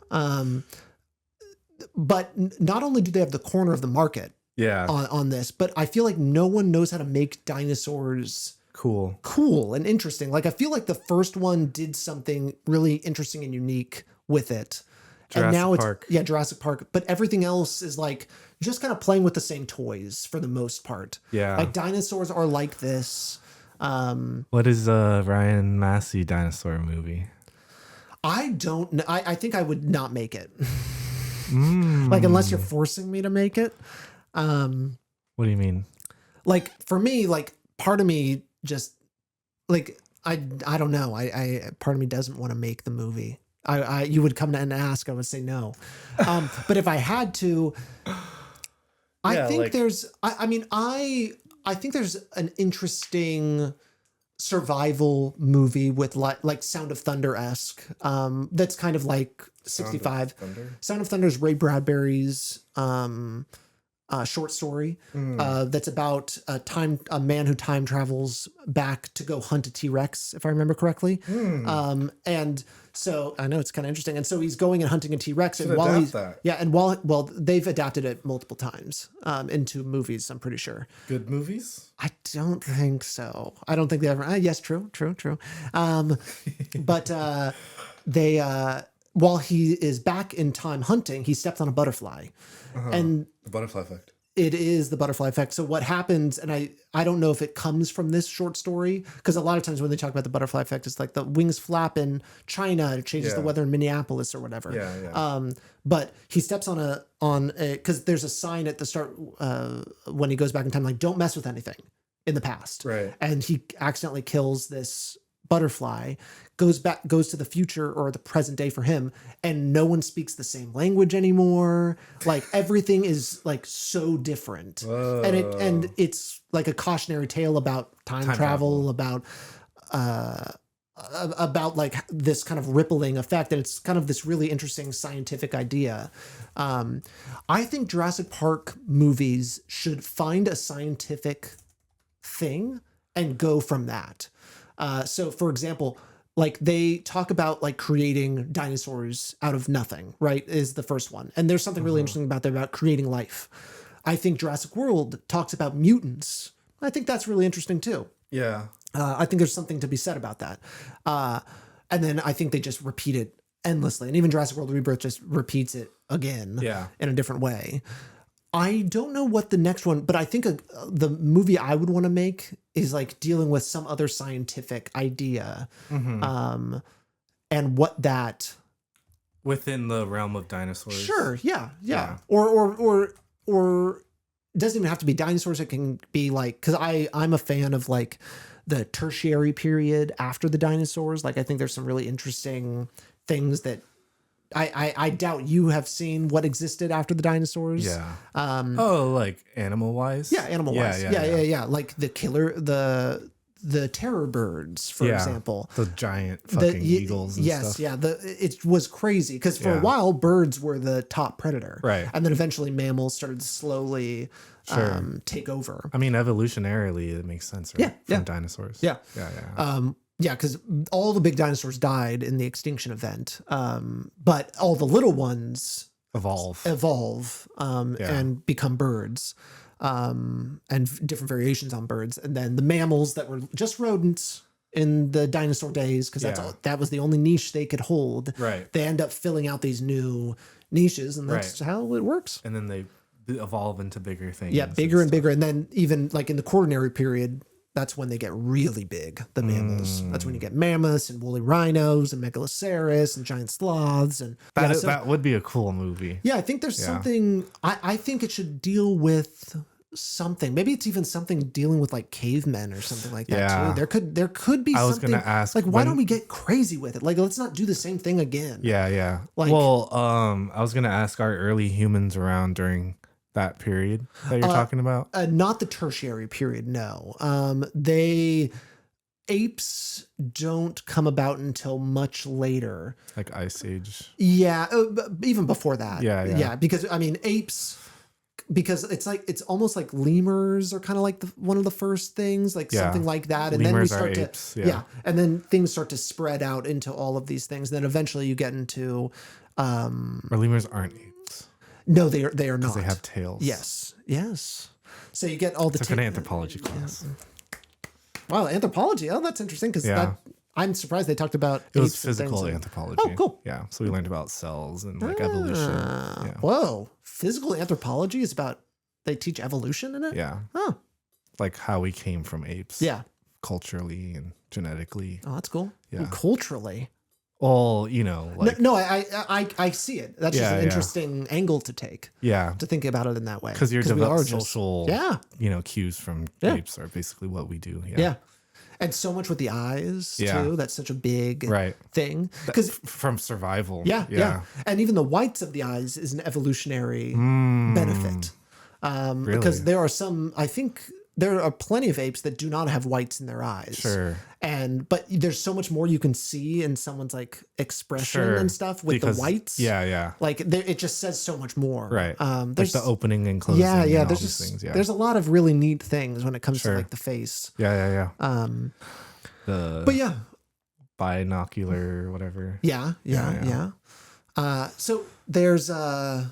But not only do they have the corner of the market on this, but I feel like no one knows how to make dinosaurs cool and interesting. Like I feel like the first one did something really interesting and unique with it. Jurassic and now Park. it's Jurassic Park, but everything else is like just kind of playing with the same toys for the most part. Yeah. Like dinosaurs are like this. What is Ryan Massey dinosaur movie? I don't know. I think I would not make it. Like unless you're forcing me to make it. What do you mean? Like for me, like part of me just like I don't know. I part of me doesn't want to make the movie. You would come and ask, I would say no. But if I had to, I think there's I think there's an interesting survival movie with like Sound of Thunder-esque. That's kind of like 65. Sound of Thunder is Ray Bradbury's short story that's about a man who time travels back to go hunt a T-Rex, if I remember correctly. And so I know it's kind of interesting. And so he's going and hunting a T-Rex, and while they've adapted it multiple times into movies, I'm pretty sure. Good movies? I don't think so. I don't think they ever. Yes, true. But they while he is back in time hunting, he steps on a butterfly, and the butterfly effect. It is the butterfly effect. So what happens, and I don't know if it comes from this short story, because a lot of times when they talk about the butterfly effect, it's like the wings flap in China, it changes the weather in Minneapolis or whatever. But he steps on a because there's a sign at the start when he goes back in time, like don't mess with anything in the past. Right. And he accidentally kills this butterfly, goes to the future or the present day for him, and no one speaks the same language anymore. Like everything is like so different. Whoa. and it's like a cautionary tale about time travel, about like this kind of rippling effect, and it's kind of this really interesting scientific idea. I think Jurassic Park movies should find a scientific thing and go from that. So for example, like they talk about like creating dinosaurs out of nothing, right? Is the first one. And there's something really interesting about that, about creating life. I think Jurassic World talks about mutants. I think that's really interesting too. Yeah. I think there's something to be said about that. And then I think they just repeat it endlessly. And even Jurassic World Rebirth just repeats it again in a different way. I don't know what the next one, but I think the movie I would want to make is like dealing with some other scientific idea, and what that within the realm of dinosaurs. Sure, yeah. Or it doesn't even have to be dinosaurs. It can be like, because I'm a fan of like the tertiary period after the dinosaurs. Like I think there's some really interesting things that I doubt you have seen what existed after the dinosaurs. Yeah. Like animal wise? Yeah, animal wise. Yeah. Like the killer, the terror birds, for example. The giant fucking eagles and stuff. Yeah. It was crazy because for a while birds were the top predator. Right. And then eventually mammals started to slowly take over. I mean, evolutionarily it makes sense, right? From dinosaurs. Yeah. Yeah, because all the big dinosaurs died in the extinction event, but all the little ones evolve and become birds, and different variations on birds. And then the mammals that were just rodents in the dinosaur days, because that was the only niche they could hold. Right. They end up filling out these new niches, and that's how it works. And then they evolve into bigger things. Yeah, bigger and bigger. And then even like in the Quaternary period, that's when they get really big, the mammals. That's when you get mammoths and woolly rhinos and megaloceros and giant sloths. And that would be a cool movie. Yeah, I think there's something, I think it should deal with something. Maybe it's even something dealing with like cavemen or something like that too. There could be something. I was going to ask, like, why don't we get crazy with it? Like, let's not do the same thing again. Yeah. Like, well, I was going to ask, are early humans around during that period that you're talking about? Not the tertiary period, no. Apes don't come about until much later. Like Ice Age? Yeah, even before that. Yeah. Because, I mean, apes, because it's almost like lemurs are kind of like one of the first things, like something like that. And lemurs then we start are apes, and then things start to spread out into all of these things. Then eventually you get into... or lemurs aren't apes. No, they are not. They have tails. Yes. So you get all the... Took an anthropology class. Wow, anthropology. Oh, that's interesting because I'm surprised they talked about it was apes and physical things. anthropology. Oh, cool. Yeah, so we learned about cells and like evolution. Yeah. Whoa, physical anthropology is about they teach evolution in it. Yeah. Oh, like how we came from apes. yeah. Culturally and genetically. Oh, that's cool. Yeah. And culturally. All, you know, like No, I see it. That's just an interesting angle to take. Yeah. To think about it in that way. Because your social cues from apes are basically what we do. Yeah. And so much with the eyes too. That's such a big thing. Because from survival. Yeah. And even the whites of the eyes is an evolutionary benefit. Really? Because there are some, I think there are plenty of apes that do not have whites in their eyes. Sure. But there's so much more you can see in someone's like expression and stuff with the whites. Yeah. Like it just says so much more. Right. There's like the opening and closing. Yeah. And There's just things, there's a lot of really neat things when it comes to like the face. Yeah. But yeah. Binocular, whatever. Yeah. So there's I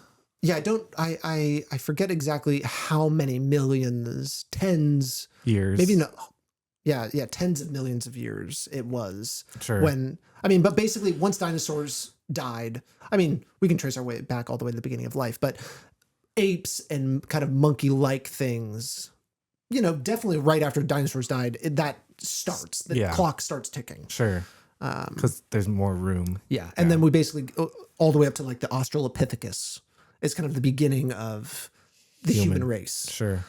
forget exactly how many millions, tens years. Maybe not. Yeah, tens of millions of years it was. Sure. But basically once dinosaurs died, we can trace our way back all the way to the beginning of life, but apes and kind of monkey-like things, definitely right after dinosaurs died, the clock starts ticking. Sure. Because there's more room. Yeah. And then we basically all the way up to like the Australopithecus. It's kind of the beginning of the human race. Sure.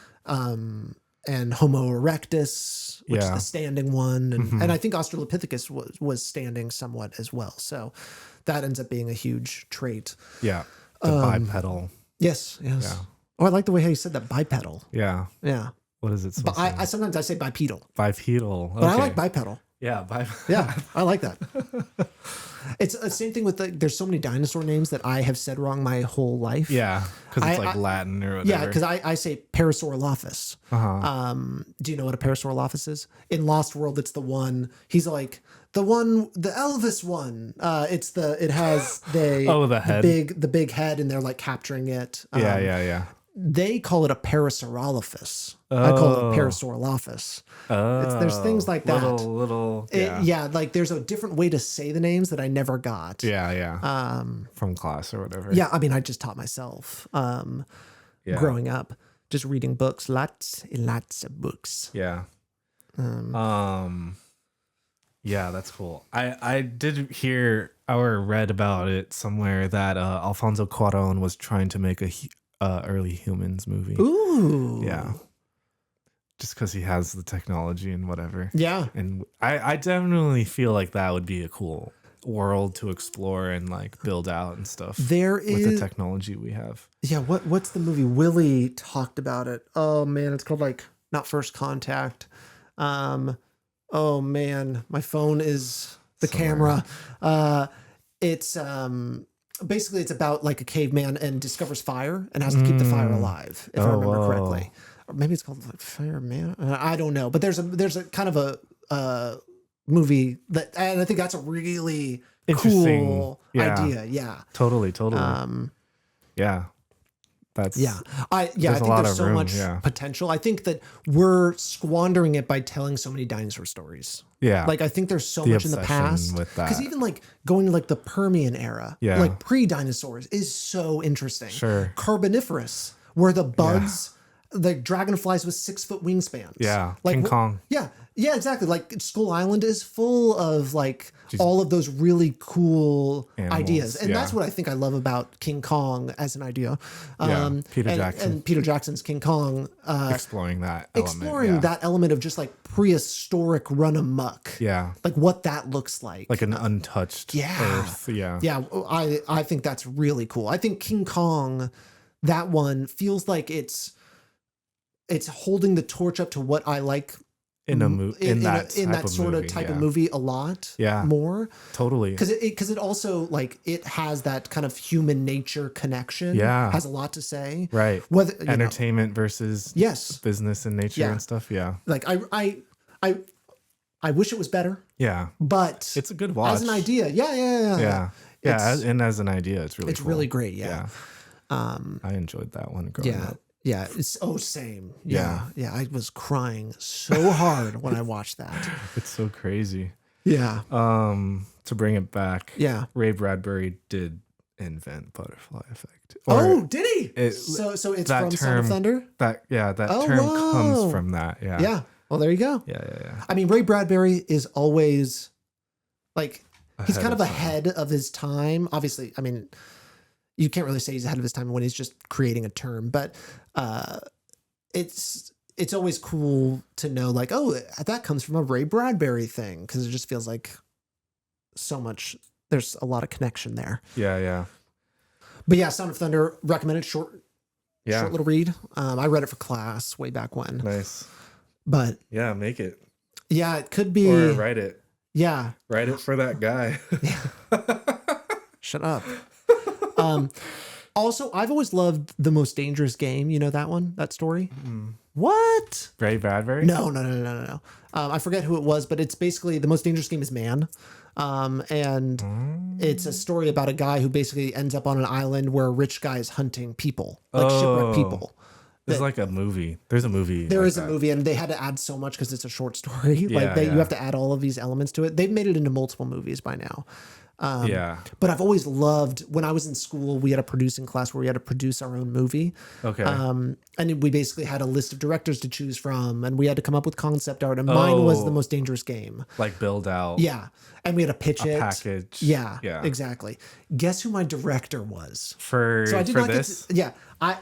And Homo erectus, which is the standing one. And I think Australopithecus was standing somewhat as well. So that ends up being a huge trait. Yeah. The bipedal. Yes. Yeah. Oh, I like the way how you said that, bipedal. Yeah. Yeah. What is it? But I sometimes I say bipedal. Bipedal. Okay. But I like bipedal. Yeah. Yeah. I like that. It's the same thing with there's so many dinosaur names that I have said wrong my whole life. Yeah. Because it's like Latin or whatever. Yeah. Because I say Parasaurolophus. Do you know what a Parasaurolophus is? In Lost World, it's the one, he's like, the Elvis one. It has the head. The big head, and they're like capturing it. Yeah. They call it a Parasaurolophus. I call it Parasaurolophus. There's things like that. Little. Like there's a different way to say the names that I never got. Yeah. From class or whatever. Yeah, I just taught myself growing up, just reading books, lots and lots of books. Yeah. Yeah, that's cool. I did hear or read about it somewhere that Alfonso Cuarón was trying to make a early humans movie. Ooh. Yeah. Just because he has the technology and whatever. Yeah. And I definitely feel like that would be a cool world to explore and like build out and stuff. With the technology we have. Yeah. What's the movie? Willie talked about it. Oh man, it's called like not First Contact. Oh man, my phone is the camera. It's basically it's about like a caveman and discovers fire and has to keep the fire alive, if I remember correctly. Or maybe it's called like Fireman. I don't know, but there's a kind of a movie that, and I think that's a really cool idea. Yeah, totally. Yeah. I think there's so much potential. I think that we're squandering it by telling so many dinosaur stories. Yeah. Like I think there's so much in the past. Because even like going to like the Permian era, like pre-dinosaurs is so interesting. Sure. Carboniferous, where the bugs, the dragonflies with 6-foot wingspans. Yeah. Like King Kong. Yeah, exactly. Like Skull Island is full of like all of those really cool ideas. And that's what I think I love about King Kong as an idea. Peter Jackson. And Peter Jackson's King Kong. Exploring that element of just like prehistoric run amok. Yeah. Like what that looks like. Like an untouched earth. Yeah. Yeah. I think that's really cool. I think King Kong, that one feels like it's holding the torch up to what I like in that sort of type of movie a lot more. Totally. Because it also like it has that kind of human nature connection. Yeah. Has a lot to say. Right. Whether entertainment versus business and nature and stuff. Yeah. Like I wish it was better. Yeah. But it's a good watch. As an idea. Yeah. And as an idea, it's really cool. Really great. Yeah. I enjoyed that one growing up. Yeah. Same. Yeah. Yeah. I was crying so hard when I watched that. It's so crazy. Yeah. To bring it back. Yeah. Ray Bradbury did invent butterfly effect. Did he? So it's that from term, Sound of Thunder? That term comes from that. Yeah. Yeah. Well, there you go. Yeah. I mean, Ray Bradbury is always like, he's kind of time. ahead of his time. Obviously, I mean, you can't really say he's ahead of his time when he's just creating a term, but it's always cool to know like, oh, that comes from a Ray Bradbury thing, because it just feels like so much. There's a lot of connection there. Yeah. But yeah, Sound of Thunder, recommended, short little read. I read it for class way back when. Nice. But yeah, make it. Yeah, it could be. Or write it. Yeah. Write it for that guy. Shut up. Also, I've always loved The Most Dangerous Game. You know that one? That story? What? Ray Bradbury? No. I forget who it was, but it's basically The Most Dangerous Game is Man. And it's a story about a guy who basically ends up on an island where a rich guy is hunting people, like shipwrecked people. There's like a movie. There's a movie. There is a movie, and they had to add so much because it's a short story. You have to add all of these elements to it. They've made it into multiple movies by now. But I've always loved, when I was in school, we had a producing class where we had to produce our own movie. Okay. And we basically had a list of directors to choose from, and we had to come up with concept art. And mine was The Most Dangerous Game. Like build out. Yeah. And we had to pitch it. Package. Yeah. Exactly. Guess who my director was? For this?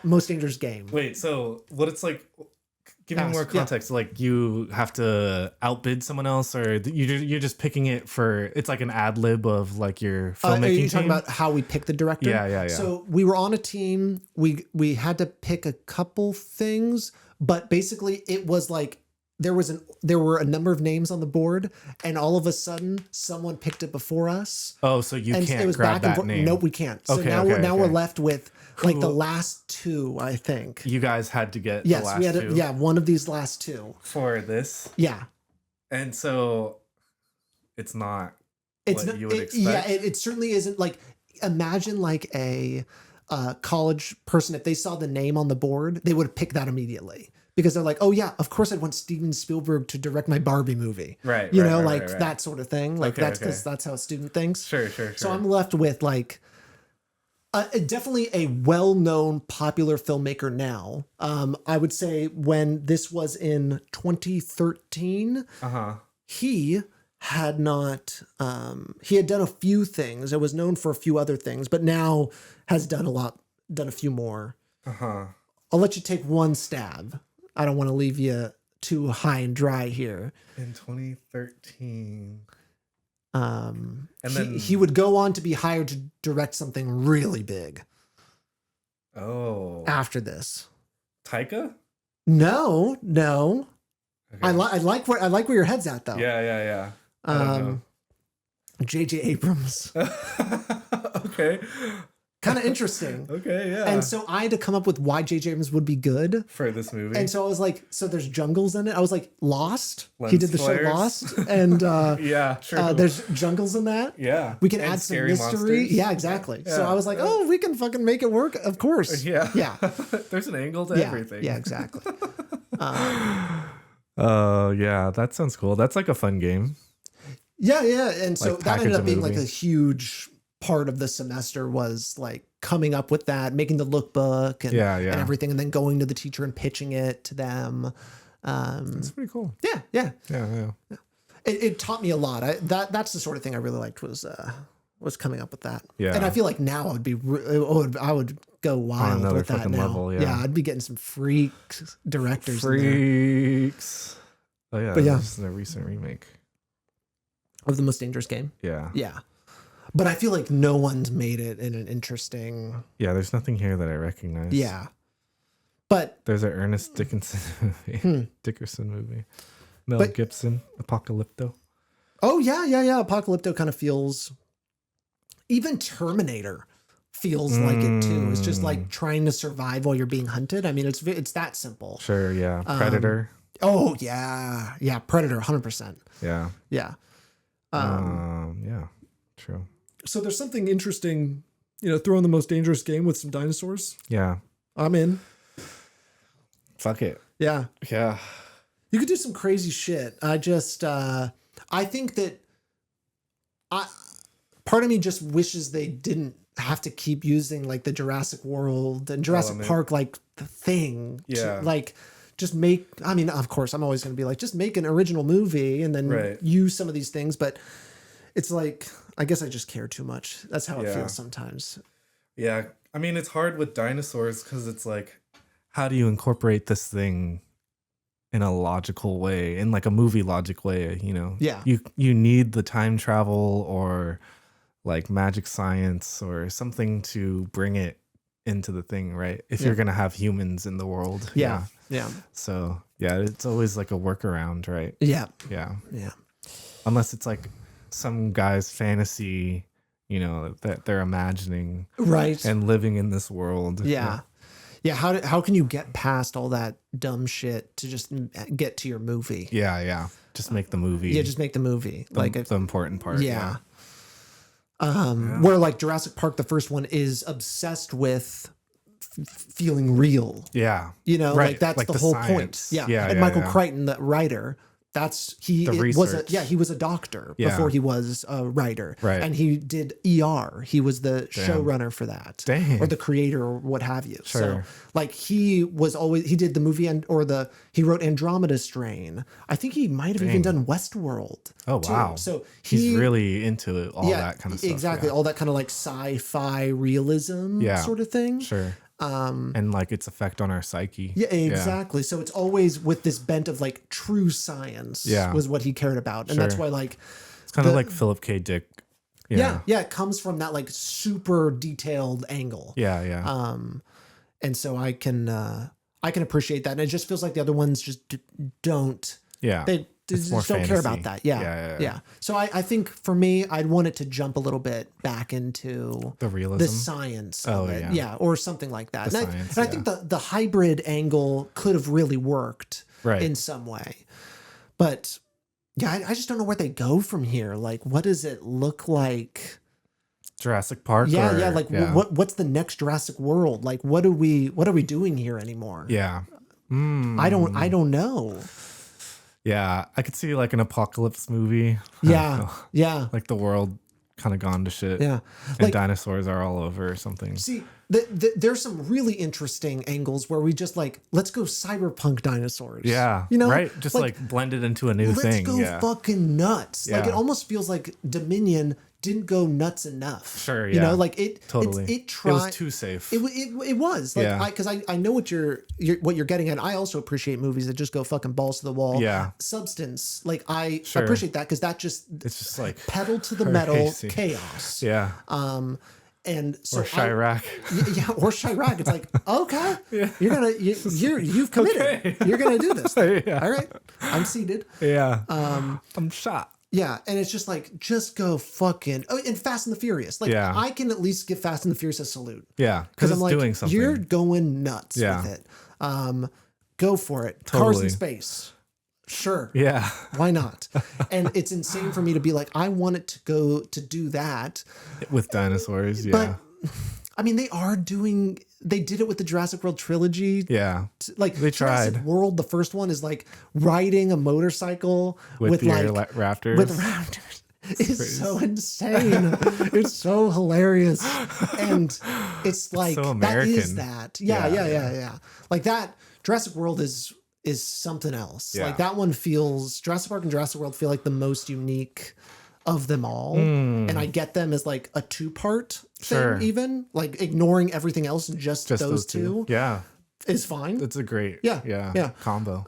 Most Dangerous Game. Wait, so what it's like, give me more context. Yeah. Like you have to outbid someone else, or you're just picking it for, it's like an ad lib of like your filmmaking Are you team? talking about how we pick the director? Yeah. So we were on a team. We had to pick a couple things, but basically it was like there were a number of names on the board, and all of a sudden someone picked it before us. Oh, so you can't grab that name. Nope, we can't. So we're left with like the last two, I think. You guys had to get the last two? Yeah, one of these last two. For this? Yeah. And so it's not what you would expect? Yeah, it certainly isn't. Like, imagine like a college person, if they saw the name on the board, they would pick that immediately. Because they're like, oh yeah, of course I'd want Steven Spielberg to direct my Barbie movie. Right. Right. That sort of thing. Like that's because that's how a student thinks. Sure. So I'm left with like definitely a well-known popular filmmaker now. I would say when this was in 2013, he had not, he had done a few things. It was known for a few other things, but now has done a few more. I'll let you take one stab. I don't want to leave you too high and dry here. In 2013. And then he would go on to be hired to direct something really big. Oh. After this. Taika? No. Okay. I like where your head's at though. Yeah. J.J. Abrams. Okay. Kind of interesting. Okay, yeah. And so I had to come up with why J.J. Abrams would be good for this movie. And so I was like, so there's jungles in it. I was like, Lost. He did the show Lost, and yeah, true. There's jungles in that. Yeah, we can add some mystery. Monsters. Yeah, exactly. Yeah. So I was like, oh, we can fucking make it work. Of course. Yeah. There's an angle to everything. Yeah, exactly. Yeah, that sounds cool. That's like a fun game. Yeah, and so like that ended up being like a huge part of the semester, was like coming up with that, making the lookbook and everything, and then going to the teacher and pitching it to them. That's pretty cool. Yeah. It taught me a lot. That's the sort of thing I really liked, was coming up with that. Yeah. And I feel like now I would go wild with that now. Level, yeah, I'd be getting some directors. Freaks. Oh yeah. But this is a recent remake of The Most Dangerous Game. Yeah. But I feel like no one's made it in an interesting... Yeah, there's nothing here that I recognize. Yeah. But... There's an Ernest Dickerson movie. Mel Gibson, Apocalypto. Oh, yeah. Apocalypto kind of feels... Even Terminator feels like it too. It's just like trying to survive while you're being hunted. I mean, it's that simple. Sure, yeah. Predator. Oh, yeah. Yeah, Predator, 100%. Yeah. Yeah. Yeah, true. So there's something interesting, throwing The Most Dangerous Game with some dinosaurs. Yeah. I'm in. Fuck it. Yeah. Yeah. You could do some crazy shit. I think that part of me just wishes they didn't have to keep using like the Jurassic World and Jurassic Park, like the thing. Yeah. To, like, just make, I mean, of course, I'm always going to be like, just make an original movie and then use some of these things. But it's like, I guess I just care too much. That's how it feels sometimes. Yeah. I mean, it's hard with dinosaurs because it's like, how do you incorporate this thing in a logical way, in like a movie logic way, you know? Yeah. You need the time travel or like magic science or something to bring it into the thing, right? If you're going to have humans in the world. Yeah. Yeah. So, yeah, it's always like a workaround, right? Yeah. Yeah. Yeah. Unless it's like some guy's fantasy, you know, that they're imagining. Right. And living in this world. Yeah. Yeah. How can you get past all that dumb shit to just get to your movie? Yeah. Yeah. Just make the movie. Yeah. Just make the movie. The important part. Yeah. Where like Jurassic Park, the first one, is obsessed with feeling real. Yeah. You know, right. like that's like the whole science. point. Yeah. And Michael Crichton, the writer, he was a doctor before he was a writer. Right. And he did ER. He was the showrunner for that. Dang. Or the creator or what have you. Sure. So like he did the movie he wrote Andromeda Strain. I think he might have even done Westworld. Oh, too. wow. So he's really into all that kind of stuff. Exactly. Yeah. All that kind of like sci-fi realism sort of thing. Sure. And like its effect on our psyche. Yeah, exactly. So it's always with this bent of like true science was what he cared about. And that's why like it's kind of like Philip K. Dick. Yeah, it comes from that like super detailed angle. Yeah, yeah. And so I can appreciate that. And it just feels like the other ones just don't. Yeah. They just don't care about that. Yeah. So I think for me, I'd want it to jump a little bit back into the realism, the science of it. Yeah. Or something like that. I think the hybrid angle could have really worked in some way. But yeah, I just don't know where they go from here. Like, what does it look like? Jurassic Park? What's the next Jurassic World? Like, what are we doing here anymore? Yeah. I don't know. Yeah, I could see like an apocalypse movie. Yeah, yeah. Like the world kind of gone to shit. Yeah. And like, dinosaurs are all over or something. See, there's some really interesting angles where we just like, let's go cyberpunk dinosaurs. Yeah. You know? Right? Just like blend it into a new thing. Let's go fucking nuts. Yeah. Like it almost feels like Dominion didn't go nuts enough. Sure, yeah. You know, like it totally. It tried. It was too safe. It was. Like, because I know what you're getting at. I also appreciate movies that just go fucking balls to the wall. Yeah. Like Like I appreciate that because it's just like pedal to the metal chaos. Yeah. And so or Chirac. Or Chirac. It's like, okay, you've committed. Okay. You're gonna do this. Yeah. All right. I'm seated. Yeah. I'm shot. Yeah, and it's just like, just go fucking... Oh, and Fast and the Furious. Like, I can at least give Fast and the Furious a salute. Yeah, because it's like, doing something. You're going nuts with it. Go for it. Totally. Cars in space. Sure. Yeah. Why not? And it's insane for me to be like, I want it to go to do that. With dinosaurs, yeah. But, I mean, they did it with the Jurassic World trilogy. Yeah. Like they tried. Jurassic World, the first one is like riding a motorcycle with like raptors. With raptors. It's so insane. It's so hilarious. And it's like, so American. That is that. Yeah. Like that Jurassic World is something else. Yeah. Like that one feels, Jurassic Park and Jurassic World feel like the most unique of them all. And I get them as like a 2-part thing, even like ignoring everything else and just those two. Yeah. Is fine. It's a great combo.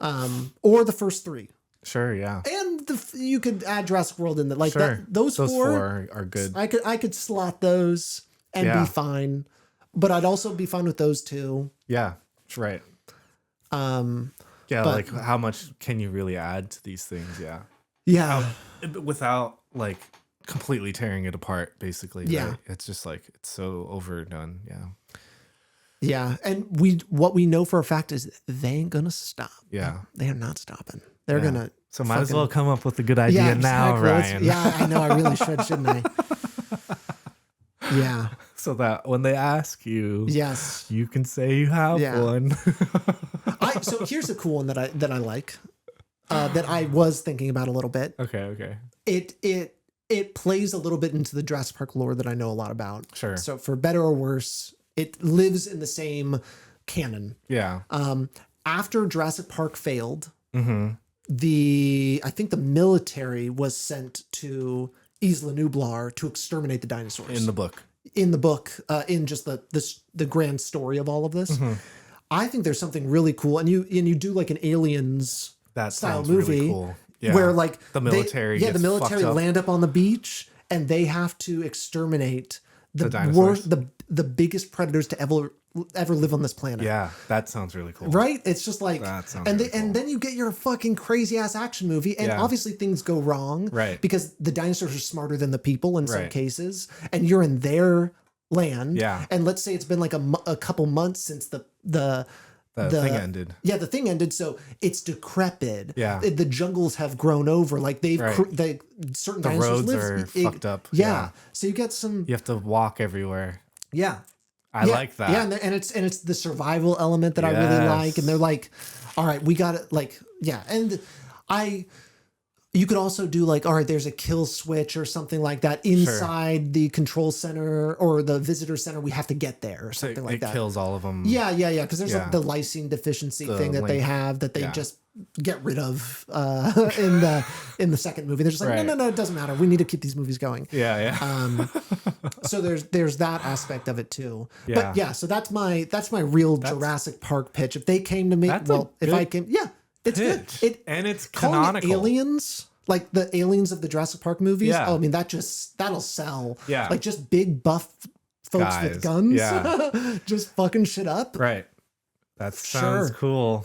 Or the first 3. Sure, yeah. And you could add Jurassic World in there. Like those four four are good. I could slot those and be fine. But I'd also be fine with those 2. Yeah. Right. Like how much can you really add to these things? Yeah. Yeah. Without like completely tearing it apart, basically. Yeah. Right? It's just like it's so overdone. Yeah. Yeah. And what we know for a fact is they ain't gonna stop. Yeah. They are not stopping. They're gonna So might as well come up with a good idea now, Ryan. I know I really should, shouldn't I? Yeah. so that when they ask you, yes, you can say you have one. So here's a cool one that I like, that I was thinking about a little bit. Okay. It plays a little bit into the Jurassic Park lore that I know a lot about. Sure. So for better or worse, it lives in the same canon. Yeah. After Jurassic Park failed, Mm-hmm. I think the military was sent to Isla Nublar to exterminate the dinosaurs. In the book, in just the grand story of all of this. Mm-hmm. I think there's something really cool, and you do like an Aliens style movie, really cool. Yeah. where like the military, the military land up on the beach and they have to exterminate the dinosaurs, the biggest predators to ever live on this planet. Yeah, that sounds really cool. Right? It's just like, that sounds and really cool. and then you get your fucking crazy ass action movie, and obviously things go wrong, right? Because the dinosaurs are smarter than the people in some cases, and you're in their land, and let's say it's been like a couple months since the thing ended. Yeah, the thing ended, so it's decrepit. Yeah, the jungles have grown over. Like certain the dinosaurs roads are fucked up. Yeah, so you get some. You have to walk everywhere. Yeah, I like that. Yeah, and it's the survival element that I really like. And they're like, all right, we got it. Like, yeah, and you could also do like, all right, there's a kill switch or something like that inside the control center or the visitor center. We have to get there or something like that. It kills all of them. Yeah. Because there's like the lysine deficiency thing that they have that they just get rid of in the second movie. They're just like, no, it doesn't matter. We need to keep these movies going. Yeah. So there's that aspect of it too. Yeah. But yeah, so that's my real Jurassic Park pitch. If they came to me, it's good. It's canonical. Aliens, like the aliens of the Jurassic Park movies. Yeah. Oh, I mean, that'll sell. Yeah. Like just big buff folks with guns. Yeah. Just fucking shit up. Right. That sounds cool.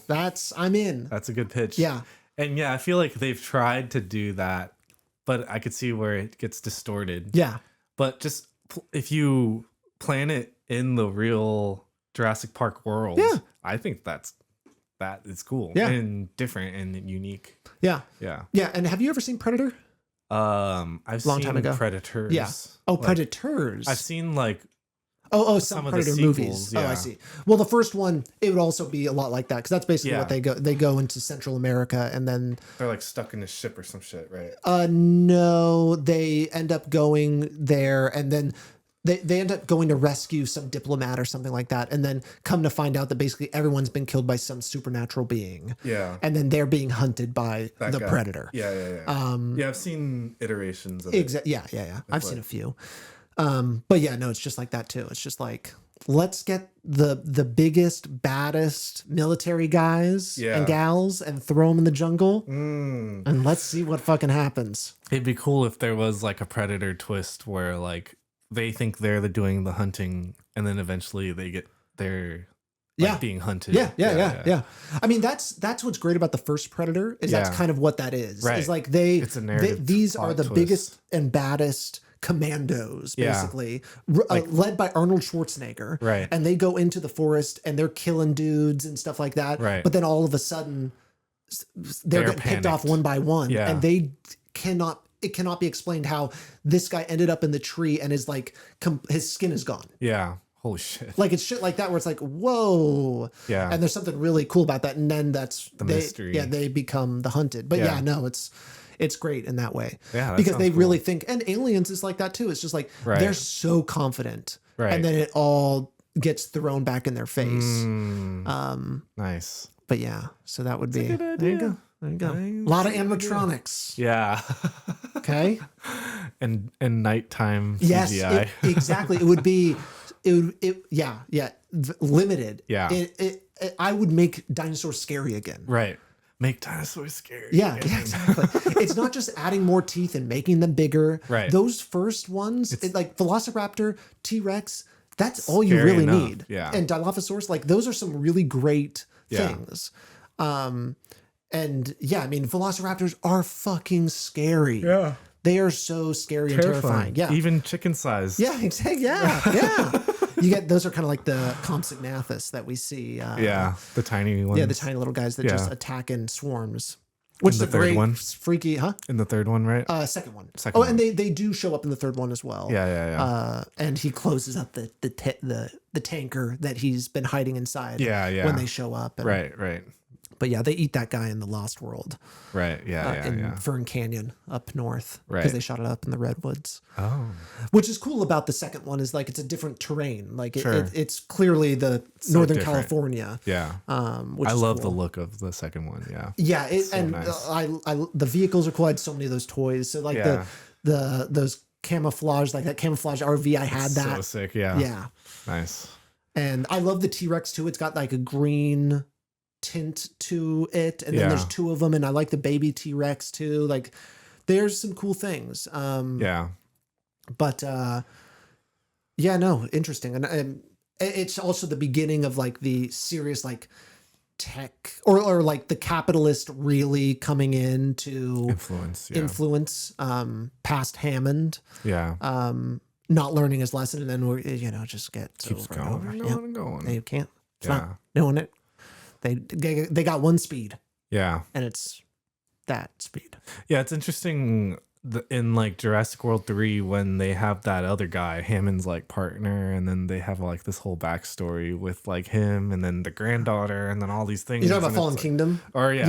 I'm in. That's a good pitch. Yeah. And yeah, I feel like they've tried to do that, but I could see where it gets distorted. Yeah. But just if you plan it in the real Jurassic Park world, I think that is cool and different and unique. Yeah. Yeah. Yeah. And have you ever seen Predator? I've seen time ago. Predators. Yeah. Oh, like, Predators. I've seen like some of Predator the sequels, movies. Yeah. Oh, I see. Well, the first one, it would also be a lot like that because that's basically what they go into Central America and then they're like stuck in a ship or some shit, right? No, they end up going there and then they end up going to rescue some diplomat or something like that, and then come to find out that basically everyone's been killed by some supernatural being. Yeah. And then they're being hunted by the predator. Yeah. I've seen iterations of it. Yeah. I've seen a few. But yeah, no, it's just like that too. It's just like, let's get the biggest, baddest military guys and gals and throw them in the jungle and let's see what fucking happens. It'd be cool if there was like a Predator twist where like they think they're doing the hunting and then eventually they're being hunted. Yeah. I mean, that's what's great about the first Predator is that's kind of what that is. Right. It's like it's a narrative these are the twist. Biggest and baddest commandos, basically, led by Arnold Schwarzenegger. Right. And they go into the forest and they're killing dudes and stuff like that. Right. But then all of a sudden they're getting picked off one by one. Yeah. And it cannot be explained how this guy ended up in the tree and is like, his skin is gone. Yeah. Holy shit. Like it's shit like that where it's like, whoa. Yeah. And there's something really cool about that. And then that's the mystery. Yeah. They become the hunted. But it's great in that way. Yeah. Because they really think, and Aliens is like that too. It's just like, they're so confident. Right. And then it all gets thrown back in their face. Nice. But yeah, so that would be, there you go. There you go. Nice. A lot of animatronics. Yeah. Okay. And nighttime CGI. Yes, exactly. It would be, limited. Yeah. I would make dinosaurs scary again. Right. Make dinosaurs scary. Yeah, exactly. It's not just adding more teeth and making them bigger. Right. Those first ones, like Velociraptor, T-Rex, that's all you really need. Yeah. And Dilophosaurus, like those are some really great things. And yeah, I mean, Velociraptors are fucking scary. Yeah. They are so scary and terrifying. Yeah. Even chicken size. Yeah, exactly. Yeah. You get, those are kind of like the Compsognathus that we see. The tiny ones. Yeah, the tiny little guys that just attack in swarms. Which In is the a third great, one? freaky, huh? In the third one, right? Second one. Second one. And they do show up in the third one as well. Yeah. And he closes up the tanker that he's been hiding inside. Yeah. When they show up. And, Right. But yeah, they eat that guy in the Lost World. Right. In Fern Canyon up north. Right. Because they shot it up in the redwoods. Oh. Which is cool about the second one is like it's a different terrain. Like Sure. it's clearly the So Northern different. California. Yeah. Which I is love cool. the look of the second one. Yeah. Yeah, nice. I the vehicles are cool. I had so many of those toys. So like those camouflage, like that camouflage RV, I had that. So sick. Yeah. Yeah. Nice. And I love the T-Rex too. It's got like a green tint to it, and then there's two of them, and I like the baby T-Rex too. Like there's some cool things. But yeah, no, interesting. And it's also the beginning of like the serious like tech or like the capitalist really coming in to influence past Hammond. Yeah. Not learning his lesson, and then we're just Keeps over going. and over. And going. You can't. It's not doing it. They got one speed. Yeah. And it's that speed. Yeah, it's interesting in like Jurassic World 3 when they have that other guy, Hammond's like partner, and then they have like this whole backstory with like him and then the granddaughter and then all these things. You talking about Fallen Kingdom? Or Yeah.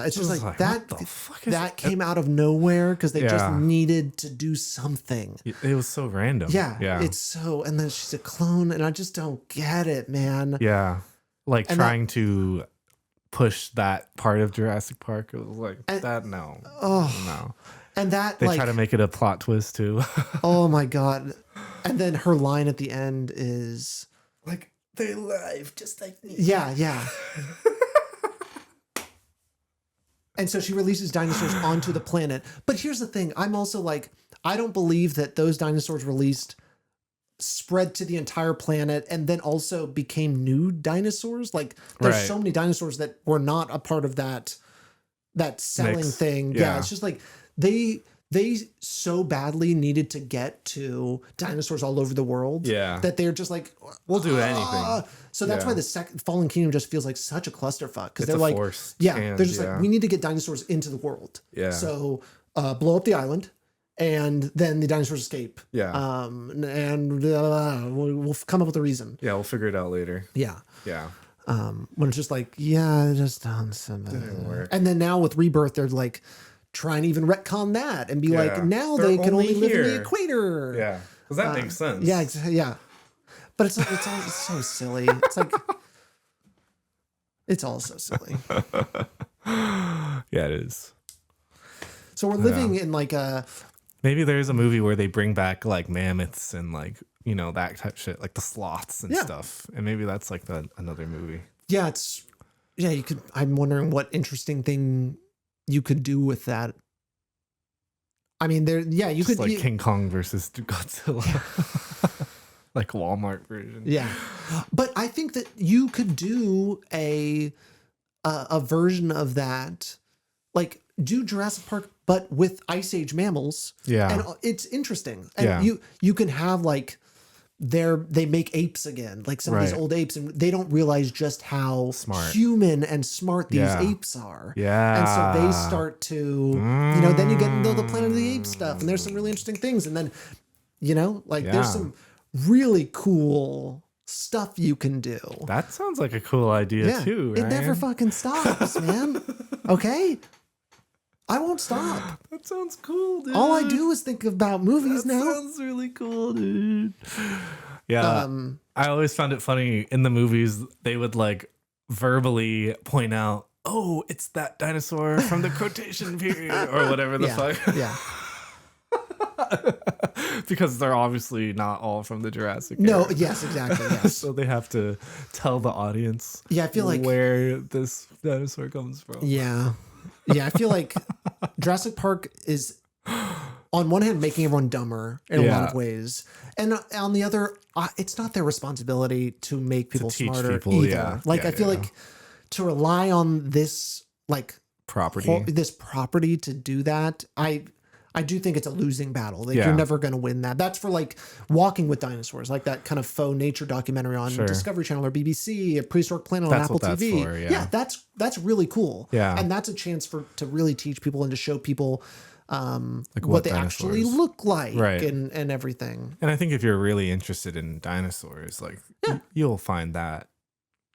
It's just like that. What the fuck is that came out of nowhere because they just needed to do something. It was so random. Yeah. It's so, and then she's a clone, and I just don't get it, man. Yeah. Like trying to push that part of Jurassic Park. It was like no. And that they try to make it a plot twist too. Oh my god. And then her line at the end is like, they're alive just like me. Yeah. And so she releases dinosaurs onto the planet. But here's the thing. I'm also like, I don't believe that those dinosaurs released spread to the entire planet and then also became new dinosaurs. Like there's so many dinosaurs that were not a part of that selling thing. Yeah. It's just like they so badly needed to get to dinosaurs all over the world that they're just like, we'll do anything. So that's why the second Fallen Kingdom just feels like such a clusterfuck because they're like, forced they're just like, we need to get dinosaurs into the world. Yeah. So blow up the island. And then the dinosaurs escape. Yeah. And we'll come up with a reason. Yeah, we'll figure it out later. Yeah. Yeah. When it's just like, it just didn't work. And then now with Rebirth, they're like trying to even retcon that and be like, now they can only live in the equator. Yeah. Because that makes sense. Yeah. But it's so silly. It's like, it's all so silly. Yeah, it is. So we're living in like a... Maybe there's a movie where they bring back like mammoths and like, that type of shit, like the sloths and stuff. And maybe that's like another movie. Yeah, you could, I'm wondering what interesting thing you could do with that. I mean, you could like King Kong versus Godzilla. Like Walmart version. Yeah. But I think that you could do a version of that, like do Jurassic Park, but with Ice Age mammals. Yeah. And it's interesting. And you can have like they make apes again, like some of these old apes, and they don't realize just how human and smart these apes are. Yeah. And so they start to, then you get into the Planet of the Apes stuff, and there's some really interesting things. And then, there's some really cool stuff you can do. That sounds like a cool idea too, right? It never fucking stops, man. Okay? I won't stop. That sounds cool, dude. All I do is think about movies now. That sounds really cool, dude. Yeah. I always found it funny in the movies, they would like verbally point out, oh, it's that dinosaur from the Cretaceous period or whatever the fuck. Yeah. Because they're obviously not all from the Jurassic era. No, yes, exactly. Yes. So they have to tell the audience I feel like where this dinosaur comes from. Yeah. Yeah, I feel like Jurassic Park is on one hand making everyone dumber in a lot of ways. And on the other, it's not their responsibility to make people smarter either. Yeah. Like I feel like to rely on this like property to do that, I do think it's a losing battle. Like Yeah. you're never going to win that. That's for like Walking with Dinosaurs, like that kind of faux nature documentary on Discovery Channel or BBC, a Prehistoric Planet on Apple TV. For, yeah, that's really cool. Yeah. And that's a chance to really teach people and to show people like what they actually look like and everything. And I think if you're really interested in dinosaurs, like you'll find that,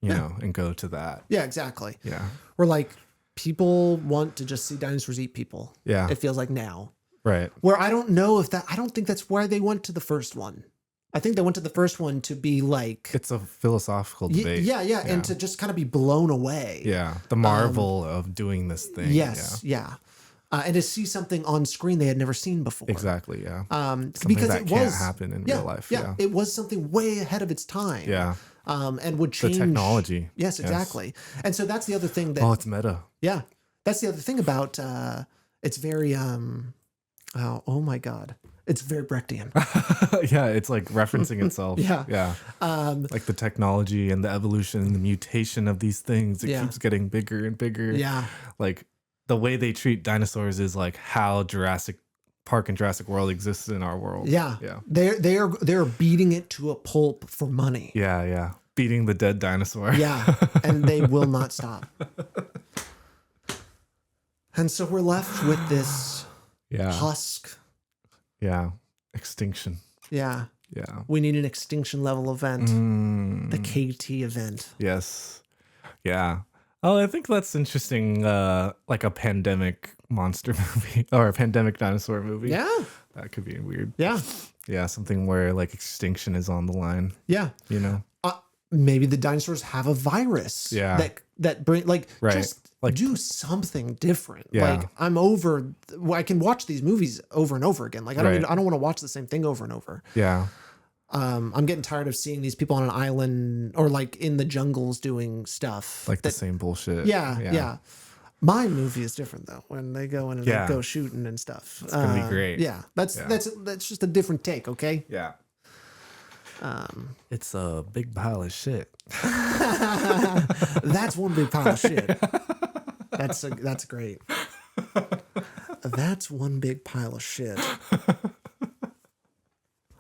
you know, and go to that. Yeah, exactly. Yeah. We're like, people want to just see dinosaurs eat people. Yeah. It feels like now. Right. Where I don't know if I don't think that's why they went to the first one. I think they went to the first one to be like... It's a philosophical debate. Yeah. And to just kind of be blown away. Yeah. The marvel of doing this thing. Yes. Yeah. And to see something on screen they had never seen before. Exactly. Yeah. Because that it can't was... happen in real life. Yeah. It was something way ahead of its time. Yeah. And would change... The technology. Yes, exactly. Yes. And so that's the other thing that... Oh, it's meta. Yeah. That's the other thing about... it's very... oh my God. It's very Brechtian. Yeah, it's like referencing itself. Yeah. Like the technology and the evolution and the mutation of these things. It keeps getting bigger and bigger. Yeah. Like the way they treat dinosaurs is like how Jurassic Park and Jurassic World exists in our world. Yeah. Yeah. They're beating it to a pulp for money. Yeah. Beating the dead dinosaur. Yeah. And they will not stop. And so we're left with this husk. Yeah. Extinction. Yeah. Yeah. We need an extinction level event. The KT event. Yes. Yeah. Oh, I think that's interesting. Like a pandemic monster movie or a pandemic dinosaur movie. Yeah. That could be weird. Yeah. Yeah. Something where like extinction is on the line. Yeah. You know? Maybe the dinosaurs have a virus. Yeah. That bring just like do something different. Yeah. Like I can watch these movies over and over again. Like I don't want to watch the same thing over and over. Yeah. I'm getting tired of seeing these people on an island or like in the jungles doing stuff. Like the same bullshit. Yeah. My movie is different though. When they go in and they go shooting and stuff. It's gonna be great. Yeah. That's just a different take, okay? Yeah. It's a big pile of shit. That's one big pile of shit. That's great. That's one big pile of shit.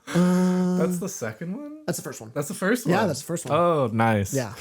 That's the second one? That's the first one. That's the first one? Yeah, that's the first one. Oh, nice. Yeah.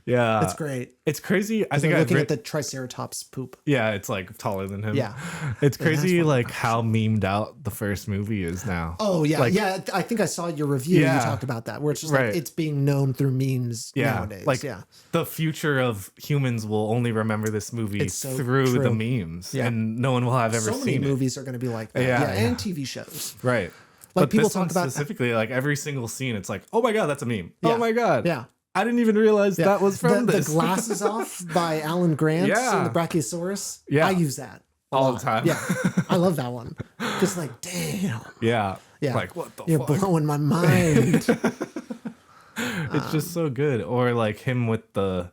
Yeah. It's great. It's crazy. I think I'm looking at the Triceratops poop. Yeah, it's like taller than him. Yeah. It's crazy like how memed out the first movie is now. Oh, yeah. Like, yeah. I think I saw your review. Yeah. You talked about that, where it's just like it's being known through memes nowadays. Like the future of humans will only remember this movie through the memes. Yeah. And no one will have ever seen it. So many movies are going to be like that. Yeah. And TV shows. Right. Like but people this talk one about specifically, like every single scene, it's like, oh my God, that's a meme. Yeah. Oh my God. Yeah. I didn't even realize that was from this. The Glasses Off by Alan Grant and the Brachiosaurus. Yeah. I use that all the time. Yeah. I love that one. Just like, damn. Yeah. Yeah. Like, what the You're fuck? blowing my mind. It's just so good. Or like him with the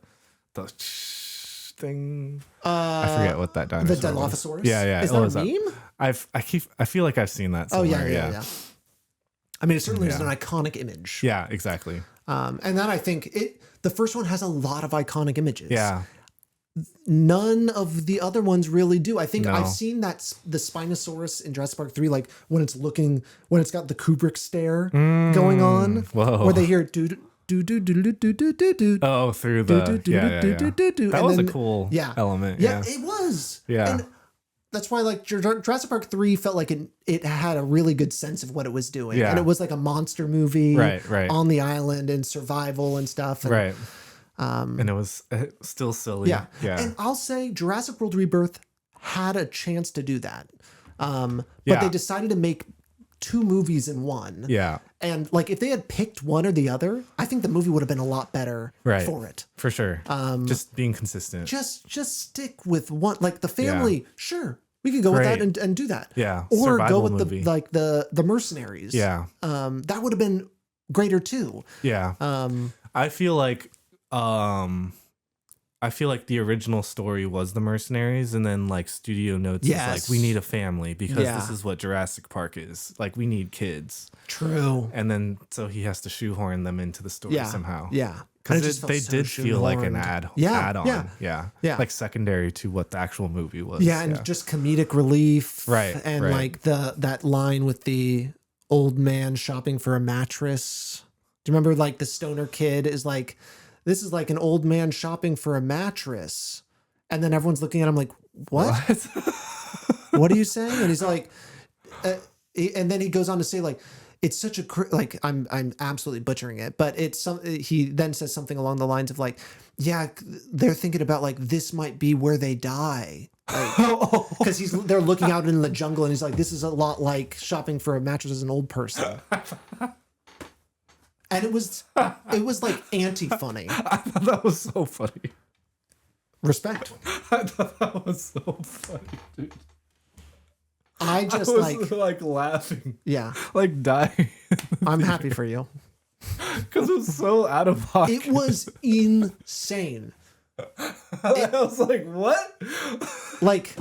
thing. I forget what that dinosaur The Dilophosaurus? was. Yeah. Is that a meme? I feel like I've seen that somewhere. Yeah. I mean, it certainly is an iconic image. Yeah, exactly. And then I think the first one has a lot of iconic images. Yeah. None of the other ones really do. I think I've seen the Spinosaurus in Jurassic Park 3, like when it's got the Kubrick stare going on. Whoa. Where they hear do do do do do do do do do. Oh, through the That was a cool element. Yeah, it was. Yeah. And that's why like Jurassic Park 3 felt like it had a really good sense of what it was doing. Yeah. And it was like a monster movie right. on the island and survival and stuff. And, right. And it was still silly. Yeah. And I'll say Jurassic World Rebirth had a chance to do that. But they decided to make two movies in one. Yeah. And like if they had picked one or the other, I think the movie would have been a lot better for it. For sure. Just being consistent. Just stick with one. Like the family, sure. We could go with that and do that. Yeah. Or go with the mercenaries. Yeah. That would have been greater too. Yeah. I feel like the original story was the mercenaries, and then like studio notes is like, we need a family because this is what Jurassic Park is. Like we need kids. True. And then so he has to shoehorn them into the story somehow. Yeah. Because they did feel like an add-on. Yeah. Like secondary to what the actual movie was. Yeah, and just comedic relief. Right. And like that line with the old man shopping for a mattress. Do you remember like the stoner kid is like, this is like an old man shopping for a mattress. And then everyone's looking at him like, what? What are you saying? And he's like, and then he goes on to say like, it's such a like I'm absolutely butchering it, but he then says something along the lines of like, yeah, they're thinking about like this might be where they die, because they're looking out in the jungle and he's like, this is a lot like shopping for a mattress as an old person, and it was like anti-funny. I thought that was so funny. Respect. I thought that was so funny, dude. I was like laughing. Yeah. Like dying. I'm happy for you. Because it was so out of pocket. It was insane. I was like, what? Like,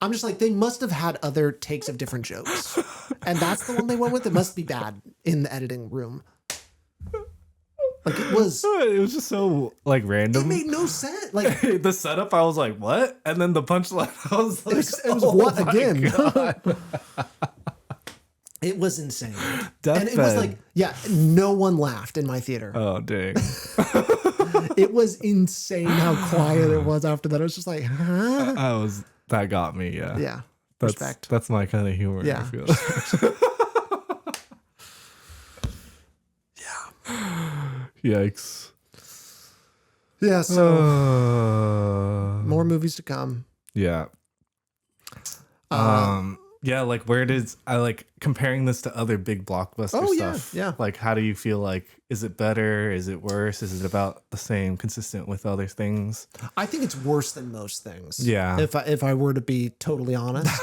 I'm just like, they must have had other takes of different jokes. And that's the one they went with. It must be bad in the editing room. Like it was just so like random. It made no sense. Like the setup, I was like, "What?" And then the punchline, I was like, "It was what again?" It was insane, and it was like, yeah, no one laughed in my theater. Oh dang! It was insane how quiet it was after that. I was just like, "Huh?" That got me. Yeah. Yeah. Respect. That's my kind of humor. Yeah. I feel. Yikes. Yeah, so more movies to come. Yeah. Yeah, like I like comparing this to other big blockbuster stuff. Yeah. Like how do you feel like, is it better? Is it worse? Is it about the same, consistent with other things? I think it's worse than most things. Yeah. If I were to be totally honest.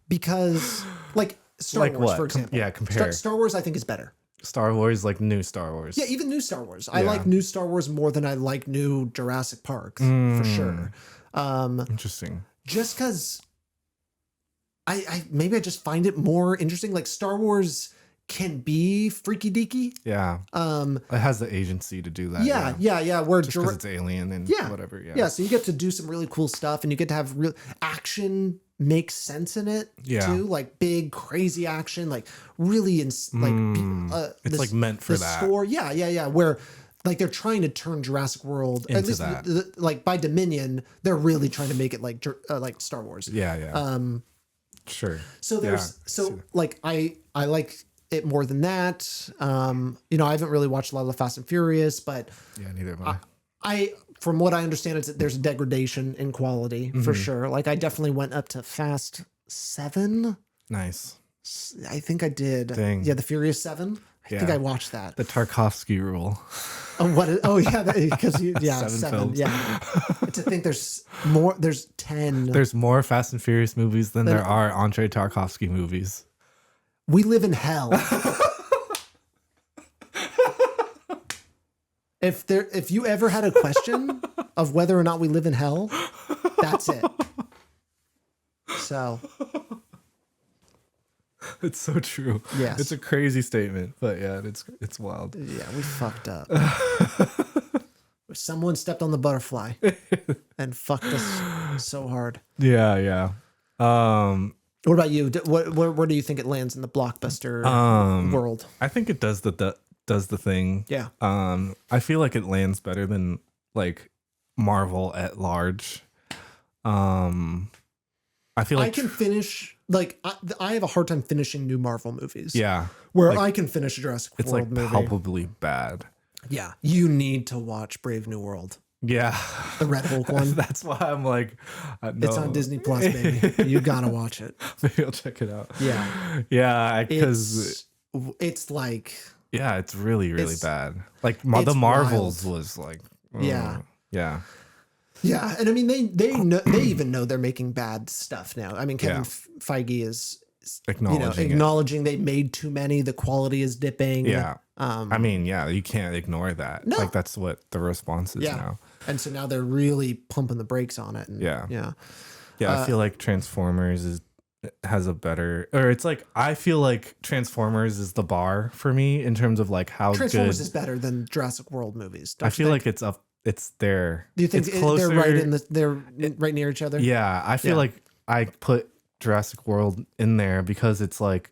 Because like Star Wars, for example. Compare. Star Wars I think is better. Star Wars, like new Star Wars. Yeah, even new Star Wars. I like new Star Wars more than I like new Jurassic Park, for sure. Interesting. Just because I maybe I just find it more interesting. Like Star Wars can be freaky deaky. Yeah. It has the agency to do that. Yeah. Where because it's alien and whatever. Yeah. So you get to do some really cool stuff, and you get to have real action. Makes sense in it too, like big crazy action, like really it's like meant for that score. Where like they're trying to turn Jurassic World into at least that. Like by Dominion, they're really trying to make it like Star Wars. Sure. So there's like I like it more than that. I haven't really watched a lot of the Fast and Furious, but neither have I from what I understand, there's a degradation in quality for sure. Like I definitely went up to Fast 7. Nice. I think I did. Dang. Yeah, the Furious 7. I think I watched that. The Tarkovsky rule. Because 7 films. Yeah. To think there's more. There's 10. There's more Fast and Furious movies than there are Andrei Tarkovsky movies. We live in hell. If you ever had a question of whether or not we live in hell, that's it. So it's so true. Yes. It's a crazy statement, but yeah, it's wild. Yeah, we fucked up. Someone stepped on the butterfly and fucked us so hard. Yeah. What about you? Where do you think it lands in the blockbuster world? I think it does the thing. Yeah. I feel like it lands better than like Marvel at large. I feel like I can finish like I have a hard time finishing new Marvel movies. Yeah. Where like, I can finish a Jurassic World movie. It's like palpably bad. Yeah. You need to watch Brave New World. Yeah. The Red Hulk one. That's why I'm like, no. It's on Disney Plus, baby. You gotta watch it. Maybe I'll check it out. Yeah. Yeah. Because it's like. Yeah, it's really, really bad. Like the Marvels wild. Was like. Yeah. Yeah. Yeah. And I mean, they even know they're making bad stuff now. I mean, Kevin Feige is acknowledging they made too many. The quality is dipping. Yeah. I mean, you can't ignore that. No. Like that's what the response is now. And so now they're really pumping the brakes on it. And, yeah. I feel like Transformers has a better, or it's like I feel like Transformers is the bar for me in terms of like how Transformers good. is better than Jurassic World movies. Don't I you feel think? like it's up. It's there. Do you think it's closer? they're right in the? They're right near each other. Yeah, I feel like I put Jurassic World in there because it's like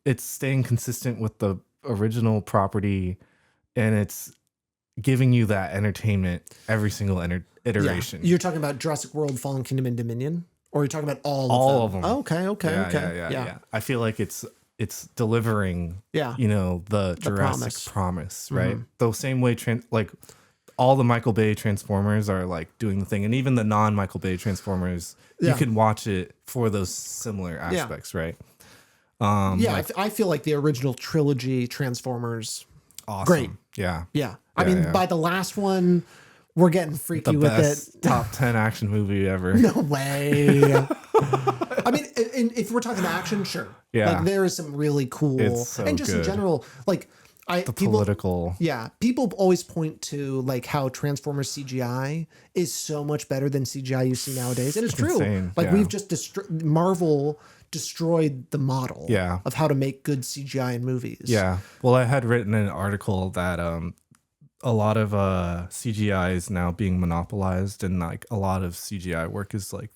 it's staying consistent with the original property, and it's giving you that entertainment every single iteration. You're talking about Jurassic World, Fallen Kingdom, and Dominion, or are you talking about all of them? Oh, Okay. Yeah. I feel like it's delivering. Yeah. The Jurassic promise, right? The same way, like all the Michael Bay Transformers are like doing the thing, and even the non-Michael Bay Transformers, you can watch it for those similar aspects, right? I feel like the original trilogy Transformers, awesome. Great. Yeah. I mean, by the last one, we're getting freaky with it. Top 10 action movie ever. No way. I mean, if we're talking action, sure. Yeah. Like there is some really cool, It's so and just good. in general, like Political. Yeah, people always point to like how Transformers CGI is so much better than CGI you see nowadays, and it's true. Insane. Like we've just Marvel destroyed the model of how to make good CGI in movies. Yeah. Well, I had written an article that a lot of CGI is now being monopolized, and like a lot of CGI work is like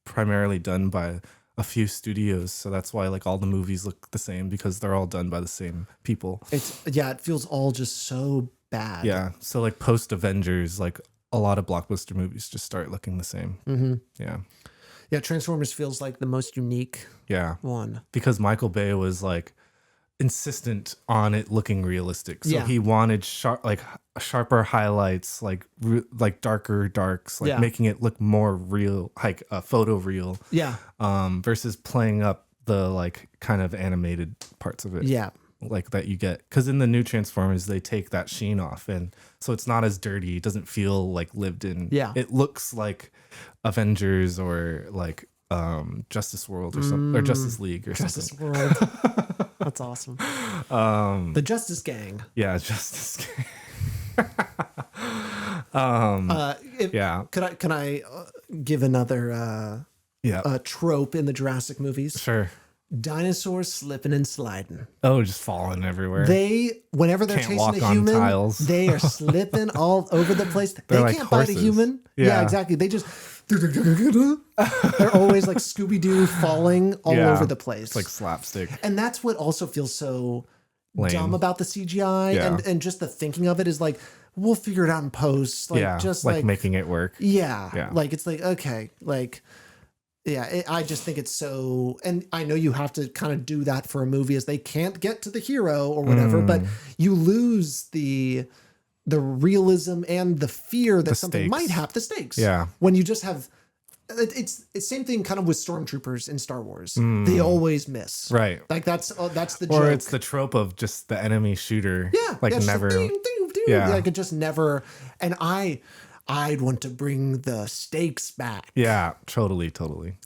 primarily done by a few studios, so that's why like all the movies look the same, because they're all done by the same people. It feels all just so bad. Yeah. So like post Avengers, like a lot of blockbuster movies just start looking the same. Mm-hmm. Yeah. Transformers feels like the most unique one, because Michael Bay was like insistent on it looking realistic, so he wanted sharper highlights, like darker darks, like making it look more real, like photo real, versus playing up the like kind of animated parts of it, like that you get, because in the new Transformers they take that sheen off, and so it's not as dirty, it doesn't feel like lived in. It looks like Avengers or like Justice World or something, or Justice League or Justice something. World. That's awesome. The Justice Gang. Yeah, Justice Gang. Can I give another trope in the Jurassic movies? Sure. Dinosaurs slipping and sliding. Oh, just falling everywhere. Whenever they're chasing a human, they are slipping all over the place. They like can't horses. bite a human. Yeah, exactly. They just they're always like Scooby-Doo falling all over the place. It's like slapstick. And that's what also feels so lame. Dumb about the CGI, and just the thinking of it is like, we'll figure it out in post. Like just like making it work. Yeah. Like it's like, okay, like I just think it's so, and I know you have to kind of do that for a movie, as they can't get to the hero or whatever, but you lose the realism and the fear that something might happen, the stakes. Yeah. When you just have, it's same thing kind of with stormtroopers in Star Wars. They always miss. Right. Like that's the or joke. it's the trope of just the enemy shooter. Yeah. Like never. Like, ding, ding, ding. Yeah. Like it just never, and I'd want to bring the stakes back. Yeah, totally.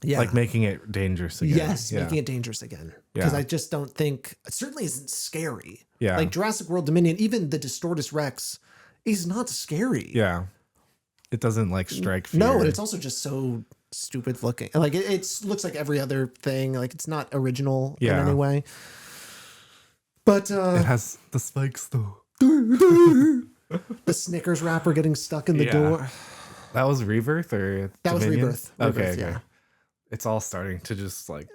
Yeah. Like making it dangerous again. Yes, making it dangerous again. Because I just don't think, it certainly isn't scary. Yeah. Like Jurassic World Dominion, even the Distortus Rex is not scary. Yeah. It doesn't like strike fear. No, and it's also just so stupid looking. Like it looks like every other thing. Like it's not original in any way. But it has the spikes though. The Snickers wrapper getting stuck in the door. That was Rebirth or that Dominion? was Rebirth. Okay. Yeah. It's all starting to just like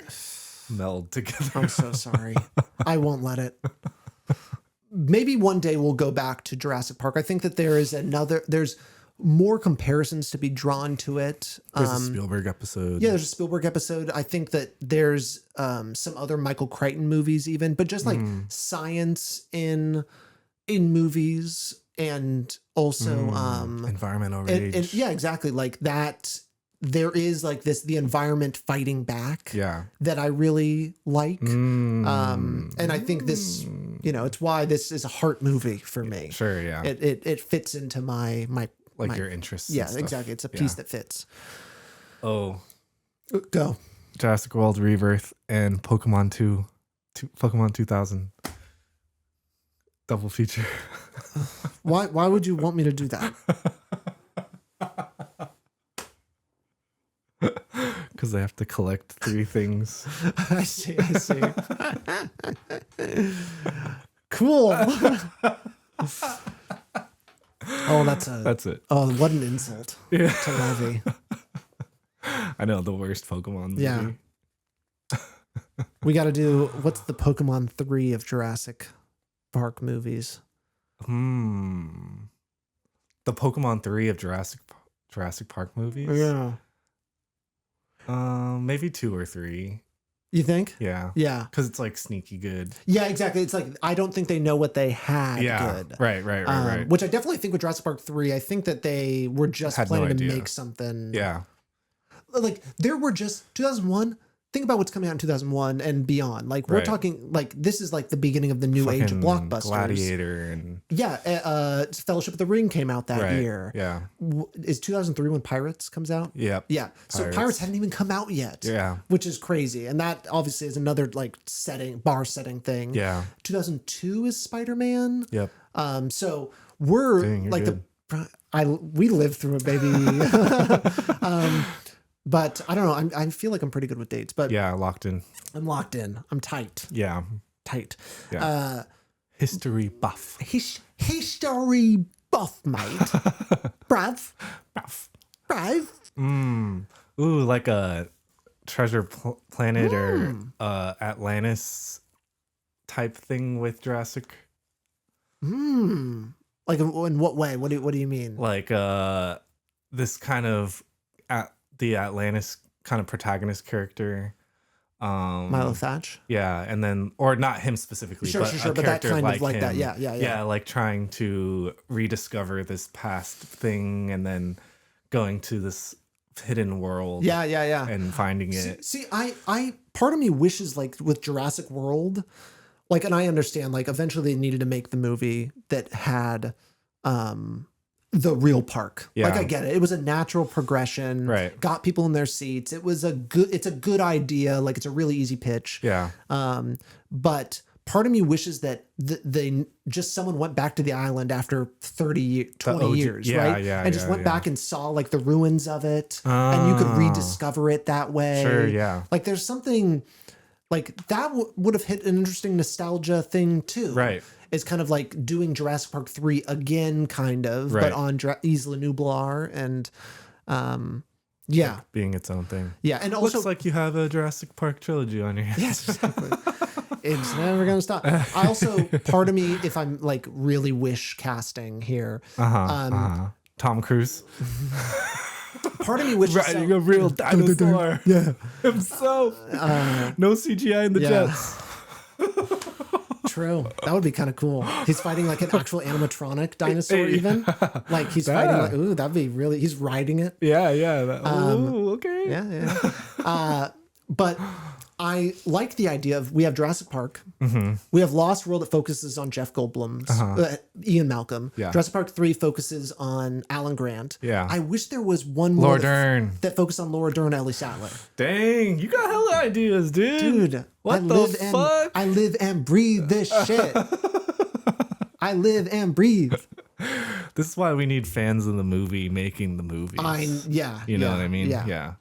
meld together. I'm so sorry. I won't let it. Maybe one day we'll go back to Jurassic Park. I think that there's more comparisons to be drawn to it. There's a Spielberg episode. Yeah, there's a Spielberg episode. I think that there's some other Michael Crichton movies even, but just like science in movies, and also environmental rage. and yeah, exactly. Like that there is like the environment fighting back. Yeah. That I really like. And I think this, it's why this is a heart movie for me. Sure, yeah. It fits into my your interests. Yeah, exactly. It's a piece that fits. Oh. Go. Jurassic World Rebirth and Pokemon 2000. Double feature. Why would you want me to do that? because they have to collect 3 things. I see. Cool. Oh, that's it. Oh, what an insult to Levy. I know, the worst Pokemon movie. Yeah. We got to do, what's the Pokemon 3 of Jurassic Park movies? The Pokemon 3 of Jurassic Park movies? Yeah. Maybe 2 or 3. You think? Yeah. Yeah. Because it's like sneaky good. Yeah, exactly. It's like, I don't think they know what they had good. Right. Which I definitely think with Jurassic Park 3, I think that they were just planning to make something. Yeah. Like, there were just 2001. Think about what's coming out in 2001 and beyond. Like, we're talking, like, this is like the beginning of the new age of blockbusters. Gladiator and... Yeah, Fellowship of the Ring came out that year. Yeah. Is 2003 when Pirates comes out? Yep. Yeah. So Pirates hadn't even come out yet. Yeah. Which is crazy. And that obviously is another, like, bar setting thing. Yeah. 2002 is Spider-Man. Yep. So we're, like, we lived through it, baby. But I don't know. I feel like I'm pretty good with dates. But yeah, locked in. I'm locked in. I'm tight. Yeah. Tight. Yeah. History buff. History buff, mate. Brav. Ooh, like a Treasure Planet or Atlantis type thing with Jurassic. Like in what way? What do you mean? Like this kind of the Atlantis kind of protagonist character. Milo Thatch? Yeah, and then, or not him specifically, sure, but that kind like of like him. that. Yeah. Yeah, like trying to rediscover this past thing and then going to this hidden world. Yeah. And finding it. See, I part of me wishes, like, with Jurassic World, like, and I understand, like, eventually they needed to make the movie that had the real park. Yeah. Like, I get it. It was a natural progression. Right. Got people in their seats. It's a good idea. Like, it's a really easy pitch. Yeah. But part of me wishes that they just someone went back to the island after 20 years, right? Yeah. And just went back and saw, like, the ruins of it, and you could rediscover it that way. Sure, yeah. Like, there's something like that would have hit an interesting nostalgia thing too. Right. It's kind of like doing Jurassic Park 3 again, kind of, right. but on Isla Nublar, and yeah, like being its own thing. Yeah, and also looks like you have a Jurassic Park trilogy on your hands. Yes, exactly. It's never gonna stop. I also, part of me, if I'm like really wish casting here, Tom Cruise. Part of me wishes riding a real dinosaur. Yeah, himself. No CGI in the jets. True. That would be kind of cool. He's fighting like an actual animatronic dinosaur, even. Like, he's fighting like, ooh, that'd be really, he's riding it. Yeah. Ooh, okay. Yeah. But I like the idea of, we have Jurassic Park. Mm-hmm. We have Lost World that focuses on Jeff Goldblum's, Ian Malcolm. Yeah. Jurassic Park 3 focuses on Alan Grant. Yeah. I wish there was one more Laura Dern that focused on Laura Dern and Ellie Sattler. Dang, you got hella ideas, dude. Dude, what the fuck? I live and breathe this shit. I live and breathe. This is why we need fans of the movie making the movies. You know what I mean? Yeah.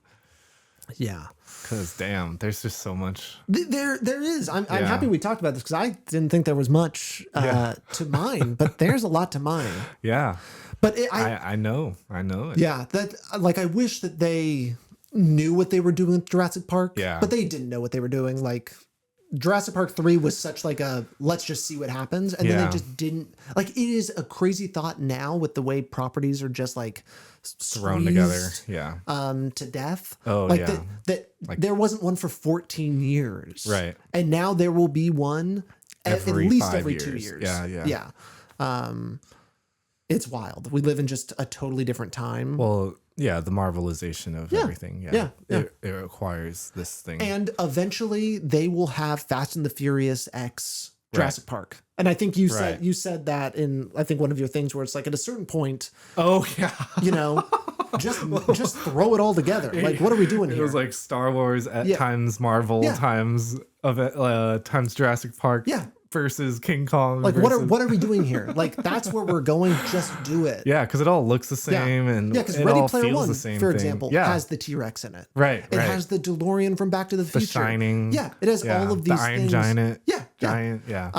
Because damn, there's just so much. There is. I'm happy we talked about this, because I didn't think there was much to mine, but there's a lot to mine. Yeah. But I know it. Yeah, that, like, I wish that they knew what they were doing with Jurassic Park. Yeah. But they didn't know what they were doing. Like, Jurassic Park 3 was such like a, let's just see what happens. And then they just didn't, like, it is a crazy thought now with the way properties are just like thrown together. Yeah. To death. Oh, like yeah. that like, there wasn't one for 14 years. Right. And now there will be one at least every 2 years. Yeah. It's wild. We live in just a totally different time. Well, yeah, the marvelization of everything. Yeah. It requires this thing. And eventually they will have Fast and the Furious X Jurassic Park. And I think you said that in, I think, one of your things, where it's like, at a certain point, oh yeah, you know, just throw it all together. Like, what are we doing here? It was like Star Wars at times Marvel times Jurassic Park. Yeah. versus King Kong. Like, what are we doing here? Like, that's where we're going. Just do it. Yeah, because it all looks the same, and because it Ready all Player feels One, the same for thing. example, has the T-Rex in it. Right. It has the DeLorean from Back to the Future. The Shining. Yeah, it has all of these the Iron things. Giant. Yeah, Giant. Yeah.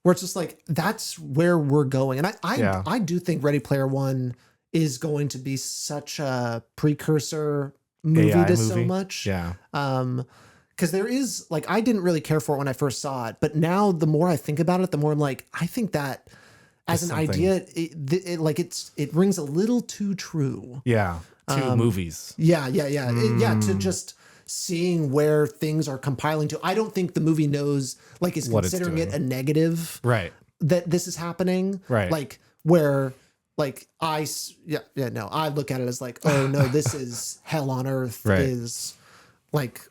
Where it's just like that's where we're going, and I do think Ready Player One is going to be such a precursor movie AI to movie. so much. Yeah. Because there is like I didn't really care for it when I first saw it, but now the more I think about it, the more I'm like I think that as an idea, it rings a little too true. Yeah. To movies. Yeah. To just seeing where things are compiling to. I don't think the movie knows like is considering it a negative. Right. That this is happening. Right. Like where. Like I look at it as like, oh no, this is hell on earth. Right. Is like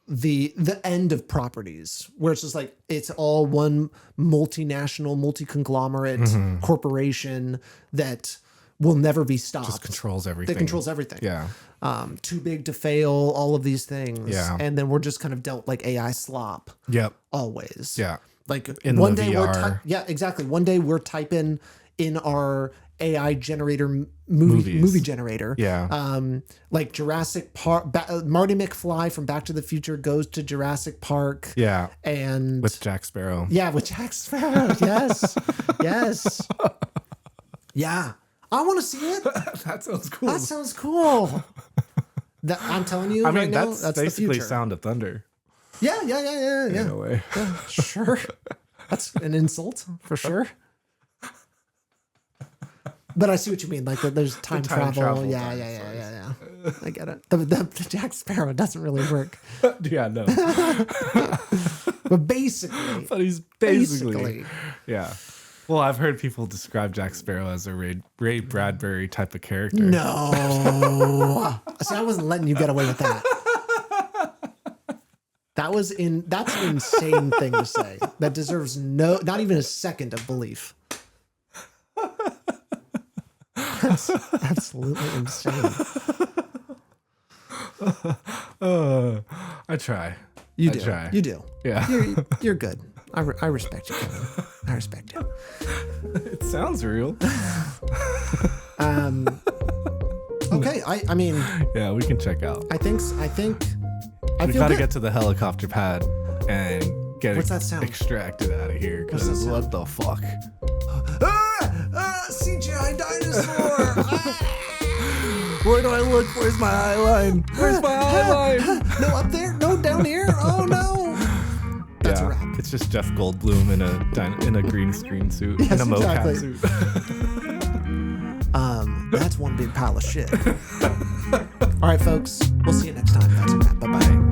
the end of properties, where it's just like it's all one multinational, multi-conglomerate corporation that will never be stopped. Just controls everything. That controls everything. Yeah. Too big to fail. All of these things. Yeah. And then we're just kind of dealt like AI slop. Yep. Always. Yeah. Like in one the day VR. exactly. One day we're typing in our AI generator movie generator. Yeah. Like Jurassic Park, Marty McFly from Back to the Future goes to Jurassic Park. Yeah. And with Jack Sparrow. Yeah, with Jack Sparrow. Yes. Yes. Yeah. I want to see it. That sounds cool. That sounds cool. I'm telling you, right now, that's basically the future. Sound of Thunder. Yeah. In a way. Yeah, sure. That's an insult for sure. But I see what you mean. Like there's time travel. Yeah. I get it. The Jack Sparrow doesn't really work. Yeah, no. But basically. But he's basically. Yeah. Well, I've heard people describe Jack Sparrow as a Ray Bradbury type of character. No. See, I wasn't letting you get away with that. That's an insane thing to say. That deserves not even a second of belief. That's absolutely insane. I try. You I do. try. You do. Yeah. You're good. I respect you, Kevin. I respect you. It sounds real. Okay. I mean. Yeah, we can check out. I think. We gotta get to the helicopter pad and get What's that sound? Extracted out of here. Because what the fuck? CGI dinosaur. Where do I look? Where's my eye line? Where's my eye line? No, up there. No, down here. Oh no. That's a wrap. It's just Jeff Goldblum in a green screen suit. Yes, in a mocap exactly. suit. That's one big pile of shit. All right, folks. We'll see you next time. That's a wrap. Bye-bye.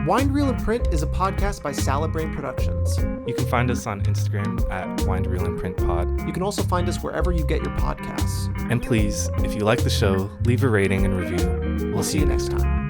Wind Reel and Print is a podcast by Salad Brain Productions. You can find us on Instagram at Wind Reel and Print Pod. You can also find us wherever you get your podcasts. And please, if you like the show, leave a rating and review. We'll see you next time.